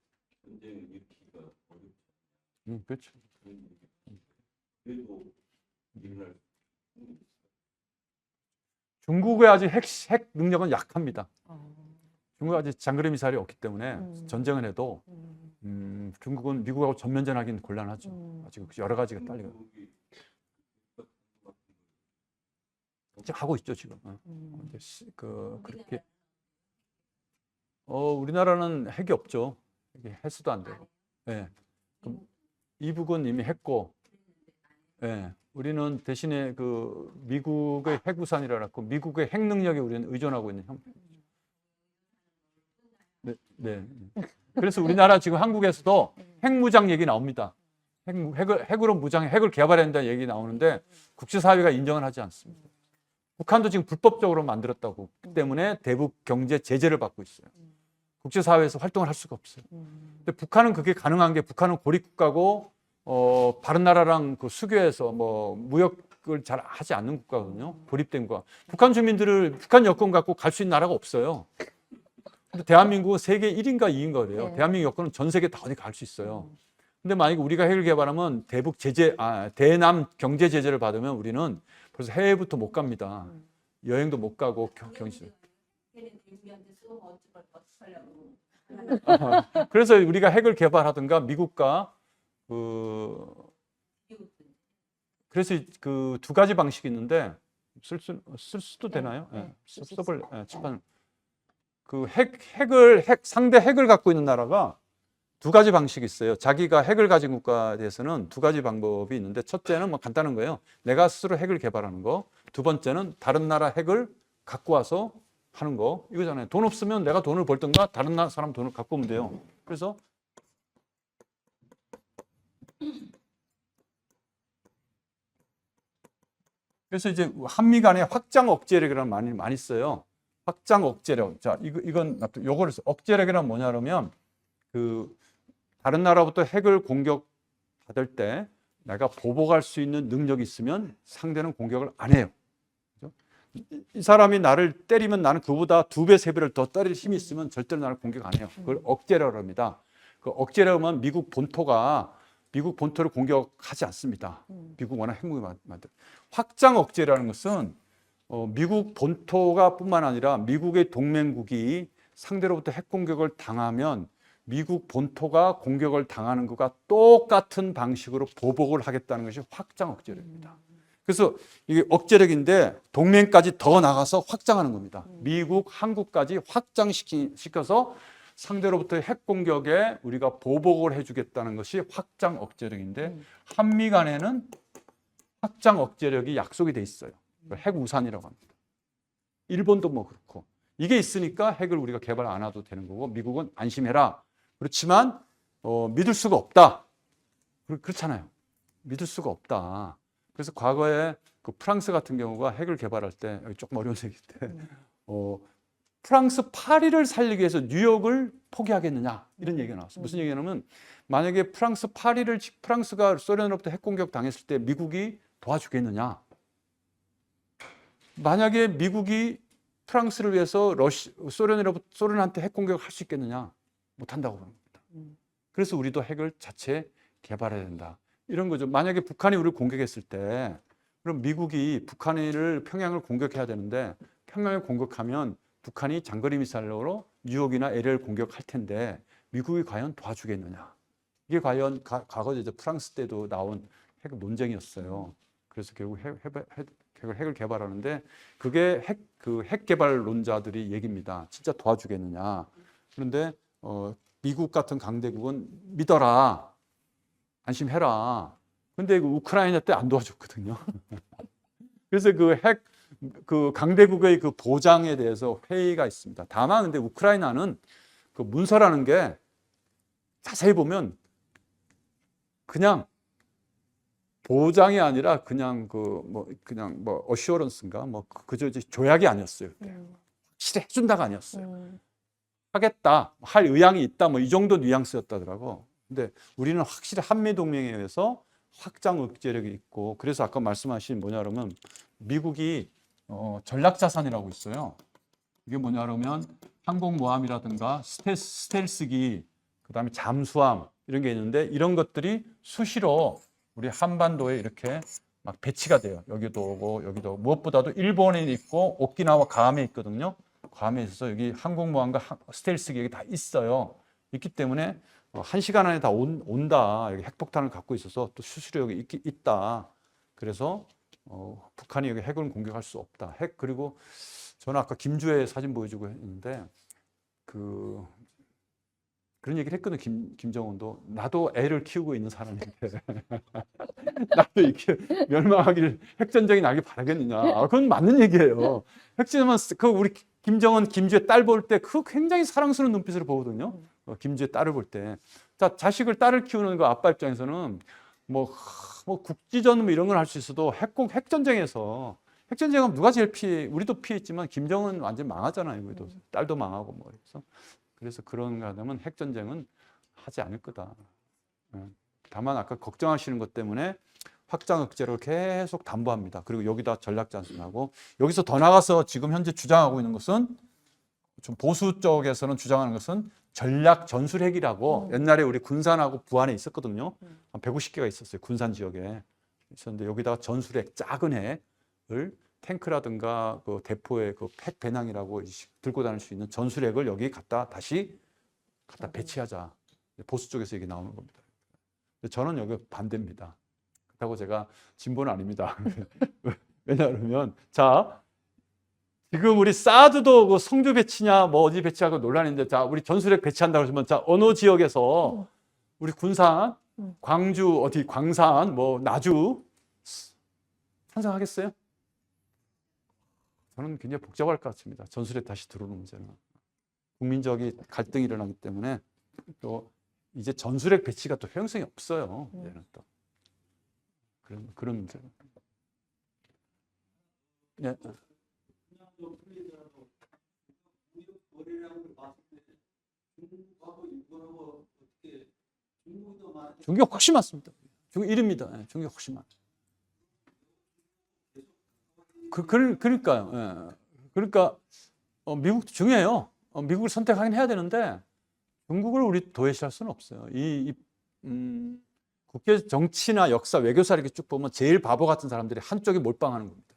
전쟁을 일으키기가 어렵죠. 그렇죠. 그런 얘기. 그래도 일어날 수 있어요. 중국의 아직 핵 능력은 약합니다. 중국 아직 장거리 미사일이 없기 때문에 전쟁을 해도 중국은 미국하고 전면전하기는 곤란하죠. 아직 여러 가지가 딸려. 하고 있죠 지금. 그렇게 우리나라는 핵이 없죠. 해수도 안 되고. 예. 이북은 이미 했고, 예. 우리는 대신에 그 미국의 핵우산이라 갖고 미국의 핵 능력에 우리는 의존하고 있는 형태죠. 네. 그래서 우리나라 지금 한국에서도 핵무장 얘기 나옵니다. 핵으로 핵을 개발한다는 얘기 나오는데 국제사회가 인정을 하지 않습니다. 북한도 지금 불법적으로 만들었다고 때문에 대북 경제 제재를 받고 있어요. 국제사회에서 활동을 할 수가 없어요. 근데 북한은 그게 가능한 게 북한은 고립국가고 다른 나라랑 그 수교해서 뭐 무역을 잘 하지 않는 국가거든요. 고립된 국가. 북한 주민들을 북한 여권 갖고 갈 수 있는 나라가 없어요. 근데 대한민국은 세계 1인가 2인가 그래요. 네. 대한민국 여권은 전 세계 다 어디 갈 수 있어요. 근데 만약에 우리가 핵을 개발하면 대남 경제 제재를 받으면 우리는 벌써 해외부터 못 갑니다. 여행도 못 가고 경시. 그래서 우리가 핵을 개발하든가 미국과 그래서 그 두 가지 방식이 있는데 쓸 수도 되나요? 네. 써볼 칠판. 상대 핵을 갖고 있는 나라가 두 가지 방식이 있어요. 자기가 핵을 가진 국가에 대해서는 두 가지 방법이 있는데 첫째는 뭐 간단한 거예요. 내가 스스로 핵을 개발하는 거. 두 번째는 다른 나라 핵을 갖고 와서 하는 거. 이거잖아요. 돈 없으면 내가 돈을 벌든가 다른 나라 사람 돈을 갖고 오면 돼요. 그래서 이제 한미 간의 확장 억제력이라는 말을 많이 써요. 확장 억제력. 자, 이건 요거를 억제력이란 뭐냐 그러면 다른 나라부터 핵을 공격받을 때 내가 보복할 수 있는 능력이 있으면 상대는 공격을 안 해요. 그렇죠? 이 사람이 나를 때리면 나는 그보다 2배, 3배를 더 때릴 힘이 있으면 절대로 나를 공격 안 해요. 그걸 억제력이라고 합니다. 그 억제력은 미국 본토를 공격하지 않습니다. 미국 워낙 핵무기 만들. 확장 억제라는 것은 미국 본토가 뿐만 아니라 미국의 동맹국이 상대로부터 핵 공격을 당하면 미국 본토가 공격을 당하는 것과 똑같은 방식으로 보복을 하겠다는 것이 확장 억제력입니다. 그래서 이게 억제력인데 동맹까지 더 나가서 확장하는 겁니다. 미국, 한국까지 확장시켜서 상대로부터의 핵 공격에 우리가 보복을 해주겠다는 것이 확장 억제력인데 한미 간에는 확장 억제력이 약속이 돼 있어요. 핵 우산이라고 합니다. 일본도 뭐 그렇고 이게 있으니까 핵을 우리가 개발 안 해도 되는 거고 미국은 안심해라. 그렇지만 믿을 수가 없다. 그렇잖아요. 믿을 수가 없다. 그래서 과거에 그 프랑스 같은 경우가 핵을 개발할 때 조금 어려운 얘기인데 프랑스 파리를 살리기 위해서 뉴욕을 포기하겠느냐 이런 얘기가 나왔어요. 무슨 얘기냐면 만약에 프랑스가 소련으로부터 핵 공격 당했을 때 미국이 도와주겠느냐. 만약에 미국이 프랑스를 위해서 소련한테 핵 공격을 할 수 있겠느냐. 못한다고 합니다. 그래서 우리도 핵을 자체 개발해야 된다. 이런 거죠. 만약에 북한이 우리를 공격했을 때 그럼 미국이 북한을 평양을 공격해야 되는데 평양을 공격하면 북한이 장거리 미사일로 뉴욕이나 LA를 공격할 텐데 미국이 과연 도와주겠느냐? 이게 과연 과거 이제 프랑스 때도 나온 핵 논쟁이었어요. 그래서 결국 핵을 개발하는데 그게 핵 개발론자들이 얘기입니다. 진짜 도와주겠느냐? 그런데 미국 같은 강대국은 믿어라, 안심해라. 근데 우크라이나 때 안 도와줬거든요. 그래서 그 강대국의 그 보장에 대해서 회의가 있습니다. 다만 근데 우크라이나는 그 문서라는 게 자세히 보면 그냥 보장이 아니라 그냥 그냥 어슈어런스인가 그저 이제 조약이 아니었어요. 확실히 해준다가 아니었어요. 하겠다, 할 의향이 있다, 이 정도 뉘앙스였다더라고. 근데 우리는 확실히 한미 동맹에 의해서 확장 억제력이 있고, 그래서 아까 말씀하신 뭐냐 그러면 미국이 전략 자산이라고 있어요. 이게 뭐냐 그러면 항공모함이라든가 스텔스기, 그다음에 잠수함 이런 게 있는데 이런 것들이 수시로 우리 한반도에 이렇게 막 배치가 돼요. 여기도 오고 여기도 오고. 무엇보다도 일본에 있고 오키나와 괌에 있거든요. 괌에 있어서 여기 항공모함과 스텔스기가 다 있어요. 있기 때문에 1시간 안에 다 온다. 여기 핵폭탄을 갖고 있어서 또 수수료 여기 있다. 그래서 북한이 여기 핵을 공격할 수 없다. 그리고 저는 아까 김주혜 사진 보여주고 했는데 그런 얘기를 했거든요. 김정은도. 나도 애를 키우고 있는 사람인데 나도 이렇게 멸망하기를, 핵전쟁이 나길 바라겠느냐. 그건 맞는 얘기예요. 핵전쟁은 우리 김정은, 김주혜 딸 볼 때 굉장히 사랑스러운 눈빛으로 보거든요. 김주혜 딸을 볼 때. 자, 딸을 키우는 그 아빠 입장에서는 국지전 이런 걸 할 수 있어도 핵전쟁에서 핵전쟁은 누가 제일 피해? 우리도 피했지만 김정은 완전 망하잖아요. 우리도 딸도 망하고 그래서 그런가 하면 핵전쟁은 하지 않을 거다. 다만 아까 걱정하시는 것 때문에 확장 억제를 계속 담보합니다. 그리고 여기다 전략 자산하고, 여기서 더 나가서 지금 현재 주장하고 있는 것은, 좀 보수 쪽에서는 주장하는 것은 전략 전술핵이라고. 옛날에 우리 군산하고 부안에 있었거든요. 한 150개가 있었어요. 군산 지역에 있었는데 여기다가 전술핵, 작은 핵을 탱크라든가 그 대포의 그 핵 배낭이라고 들고 다닐 수 있는 전술핵을 여기 다시 갖다 배치하자. 보수 쪽에서 얘기 나오는 겁니다. 저는 여기 반대입니다. 그렇다고 제가 진보는 아닙니다. 왜냐하면 자, 지금 우리 사드도 성주 배치냐 어디 배치하고 논란인데, 자, 우리 전술핵 배치한다고 하시면, 자, 어느 지역에서 우리 군산, 광주, 광산, 나주 찬성하겠어요? 저는 굉장히 복잡할 것 같습니다. 전술핵 다시 들어오는 문제는 국민적인 갈등이 일어나기 때문에, 또 이제 전술핵 배치가 또 효용성이 없어요. 이제는 또 그런 문제가. 네. 중국이 훨씬 많습니다. 중국 1위입니다. 중국이 훨씬 많아요. 그러니까요. 예. 그러니까 미국도 중요해요. 미국을 선택하긴 해야 되는데 중국을 우리 도외시할 수는 없어요. 국제 정치나 역사, 외교사 이렇게 쭉 보면 제일 바보 같은 사람들이 한쪽에 몰빵하는 겁니다.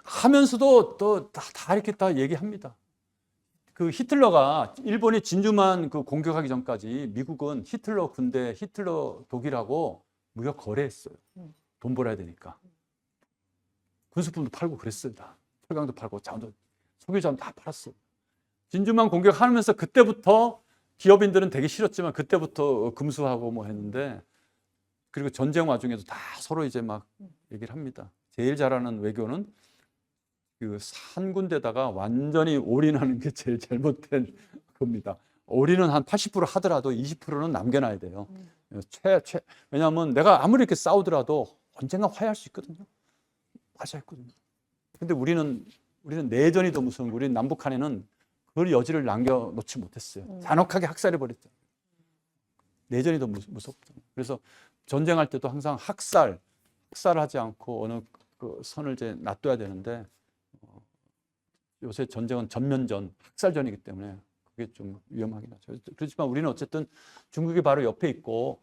하면서도 또 다 이렇게 다 얘기합니다. 그 히틀러가 일본이 진주만 공격하기 전까지 미국은 히틀러 군대, 히틀러 독일하고 무역 거래했어요. 돈 벌어야 되니까. 군수품도 팔고 그랬어요. 다. 철강도 팔고 석유자원 다 팔았어요. 진주만 공격하면서 그때부터 기업인들은 되게 싫었지만 그때부터 금수하고 했는데, 그리고 전쟁 와중에도 다 서로 이제 막 얘기를 합니다. 제일 잘하는 외교는 한 군데다가 완전히 올인하는 게 제일 잘못된 겁니다. 올인은 한 80% 하더라도 20%는 남겨놔야 돼요. 왜냐하면 내가 아무리 이렇게 싸우더라도 언젠가 화해할 수 있거든요. 화해했거든요. 근데 우리는 내전이 더 무서운 거. 우리는 남북한에는 그걸 여지를 남겨놓지 못했어요. 잔혹하게 학살해버렸죠. 내전이 더 무섭죠. 그래서 전쟁할 때도 항상 학살하지 않고 어느 선을 이제 놔둬야 되는데, 요새 전쟁은 전면전, 학살전이기 때문에 그게 좀 위험하긴 하죠. 그렇지만 우리는 어쨌든 중국이 바로 옆에 있고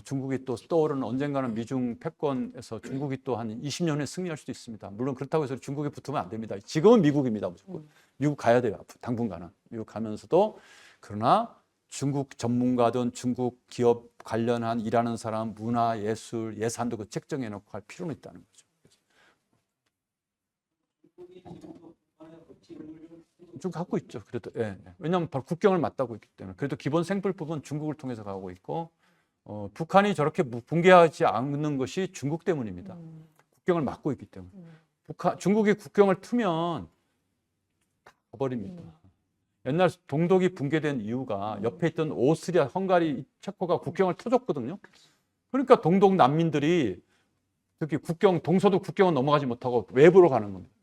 중국이 또 떠오르는 언젠가는 미중 패권에서 중국이 또 한 20년 후에 승리할 수도 있습니다. 물론 그렇다고 해서 중국에 붙으면 안 됩니다. 지금은 미국입니다. 무조건. 미국 가야 돼요. 당분간은. 미국 가면서도 그러나 중국 전문가든 중국 기업 관련한 일하는 사람, 문화, 예술, 예산도 그 책정해 놓고 할 필요는 있다는 거죠. 좀 갖고 있죠. 그래도 왜냐하면 바로 국경을 맞닿고 있기 때문에. 그래도 기본 생불법은 중국을 통해서 가고 있고 북한이 저렇게 붕괴하지 않는 것이 중국 때문입니다. 국경을 막고 있기 때문에. 중국이 국경을 트면 다 가버립니다. 옛날 동독이 붕괴된 이유가 옆에 있던 오스트리아, 헝가리, 체코가 국경을 터줬거든요. 그러니까 동독 난민들이 특히 동서도 국경을 넘어가지 못하고 외부로 가는 겁니다.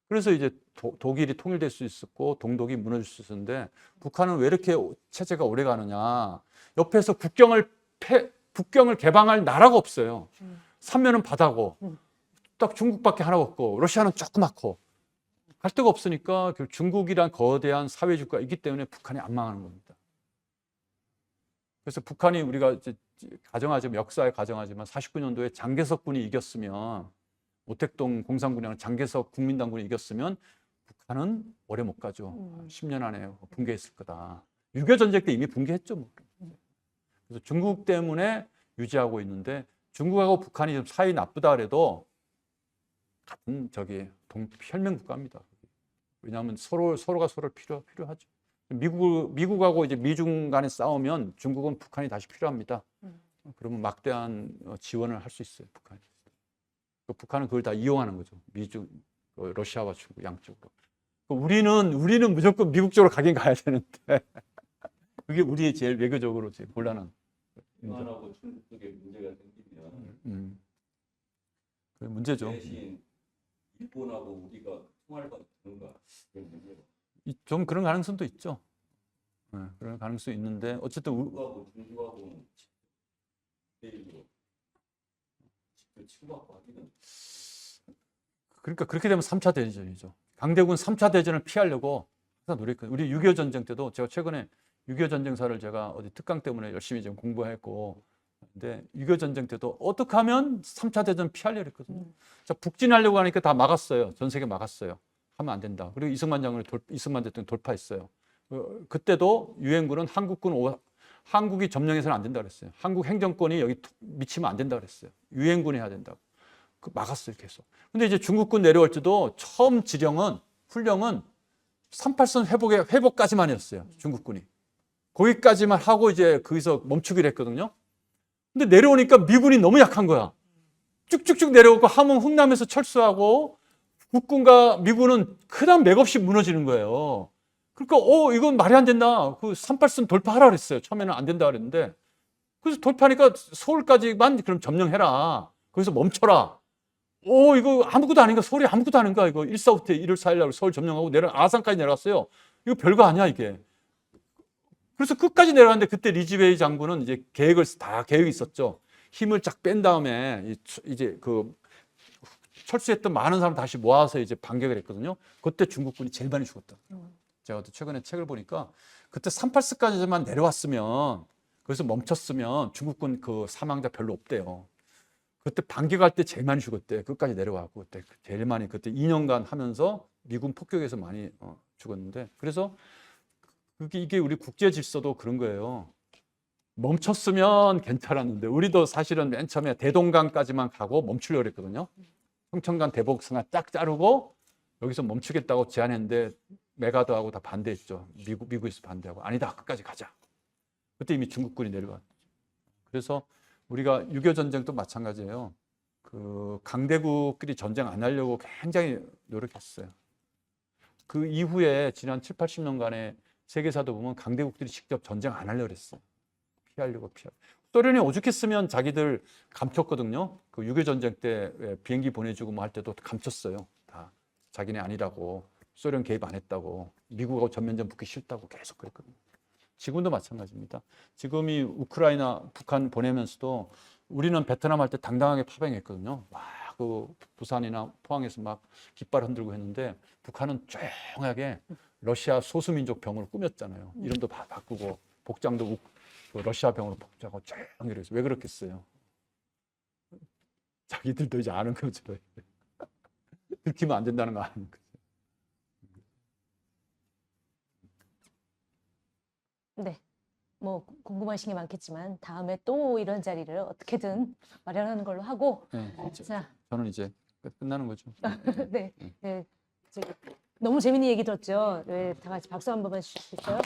그래서 이제 독일이 통일될 수 있었고 동독이 무너질 수 있었는데 북한은 왜 이렇게 체제가 오래 가느냐. 옆에서 국경을 개방할 나라가 없어요. 삼면은 바다고 딱 중국밖에 하나 없고 러시아는 조그맣고 갈 데가 없으니까 중국이란 거대한 사회주의가 있기 때문에 북한이 안 망하는 겁니다. 그래서 북한이 우리가 이제 역사에 가정하지만 49년도에 장개석 군이 이겼으면 오택동 공산군이랑 장개석 국민당군이 이겼으면 북한은 오래 못 가죠. 10년 안에 붕괴했을 거다. 6.25 전쟁 때 이미 붕괴했죠. 뭐. 그래서 중국 때문에 유지하고 있는데 중국하고 북한이 좀 사이 나쁘다 그래도 같은 혈맹 국가입니다. 왜냐하면 서로가 서로를 필요하죠. 미국하고 이제 미중 간에 싸우면 중국은 북한이 다시 필요합니다. 그러면 막대한 지원을 할 수 있어요. 북한이. 북한은 그걸 다 이용하는 거죠. 미중, 러시아와 중국 양쪽으로. 우리는 무조건 미국 쪽으로 가긴 가야 되는데 그게 우리의 제일 외교적으로 제일 곤란한. 북한하고 중국 쪽에 문제가 생기면 그 문제죠. 대신 일본하고 우리가 통화를 받는가 그런 문제가. 좀 그런 가능성도 있죠. 그런 가능성이 있는데 어쨌든 중국하고 중국하고는 대일로 치고받고 하기는. 그러니까 그렇게 되면 3차 대전이죠. 강대국은 3차 대전을 피하려고 항상 노력했거든요. 우리 6.25 전쟁 때도 제가 최근에 6.25 전쟁사를 제가 어디 특강 때문에 열심히 좀 공부했고, 근데 6.25 전쟁 때도 어떻게 하면 3차 대전 피하려고 했거든요. 자, 북진하려고 하니까 다 막았어요. 전 세계 막았어요. 하면 안 된다. 그리고 이승만 대통령이 돌파했어요. 그때도 유엔군은 한국이 점령해서는 안 된다 그랬어요. 한국 행정권이 여기 미치면 안 된다 그랬어요. 유엔군이 해야 된다고. 막았어요, 계속. 근데 이제 중국군 내려올 때도 처음 훈령은 38선 회복까지만이었어요. 중국군이. 거기까지만 하고 이제 거기서 멈추기로 했거든요. 근데 내려오니까 미군이 너무 약한 거야. 쭉쭉쭉 내려오고 함흥 흥남에서 철수하고 국군과 미군은 그다음 맥없이 무너지는 거예요. 그러니까 이건 말이 안 된다. 그 38선 돌파하라 그랬어요. 처음에는 안 된다 그랬는데 그래서 돌파하니까 서울까지만 그럼 점령해라. 거기서 멈춰라. 이거 아무것도 아닌가? 서울이 아무것도 아닌가? 이거 1.4호 때 1월 4일 날 서울 점령하고 아산까지 내려갔어요. 이거 별거 아니야 이게. 그래서 끝까지 내려갔는데 그때 리즈베이 장군은 이제 계획이 있었죠. 힘을 쫙 뺀 다음에 이제 그 철수했던 많은 사람 다시 모아서 이제 반격을 했거든요. 그때 중국군이 제일 많이 죽었다. 제가 최근에 책을 보니까 그때 38스까지만 내려왔으면 거기서 멈췄으면 중국군 그 사망자 별로 없대요. 그때 반격할 때 제일 많이 죽었대. 끝까지 내려와고 그때 제일 많이 그때 2년간 하면서 미군 폭격에서 많이 죽었는데 그래서 이게 우리 국제 질서도 그런 거예요. 멈췄으면 괜찮았는데 우리도 사실은 맨 처음에 대동강까지만 가고 멈추려고 했거든요. 평천강 대복선을 딱 자르고 여기서 멈추겠다고 제안했는데 메가드하고 다 반대했죠. 미국에서 반대하고 아니다 끝까지 가자. 그때 이미 중국군이 내려왔죠. 그래서 우리가 6.25 전쟁도 마찬가지예요. 그 강대국끼리 전쟁 안 하려고 굉장히 노력했어요. 그 이후에 지난 7, 80년간의 세계사도 보면 강대국들이 직접 전쟁 안 하려고 했어요. 피하려고. 소련이 오죽했으면 자기들 감췄거든요. 그 6.25 전쟁 때 비행기 보내주고 뭐 할 때도 감췄어요. 다 자기네 아니라고. 소련 개입 안 했다고. 미국하고 전면전 붙기 싫다고 계속 그랬거든요. 지금도 마찬가지입니다. 지금 이 우크라이나, 북한 보내면서도 우리는 베트남 할 때 당당하게 파병했거든요. 그 부산이나 포항에서 막 깃발 흔들고 했는데 북한은 조용하게 러시아 소수민족 병으로 꾸몄잖아요. 이름도 바꾸고 복장도 그 러시아 병으로 복잡하고 조용히 이래서 왜 그렇겠어요? 자기들도 이제 아는 거죠. 들키면 안 된다는 거 아는 거죠. 네. 뭐 궁금하신 게 많겠지만 다음에 또 이런 자리를 어떻게든 마련하는 걸로 하고 네, 자, 저는 이제 끝나는 거죠. 네, 네, 저기 너무 재밌는 얘기 들었죠. 네, 다 같이 박수 한 번만 주실 수 있어요?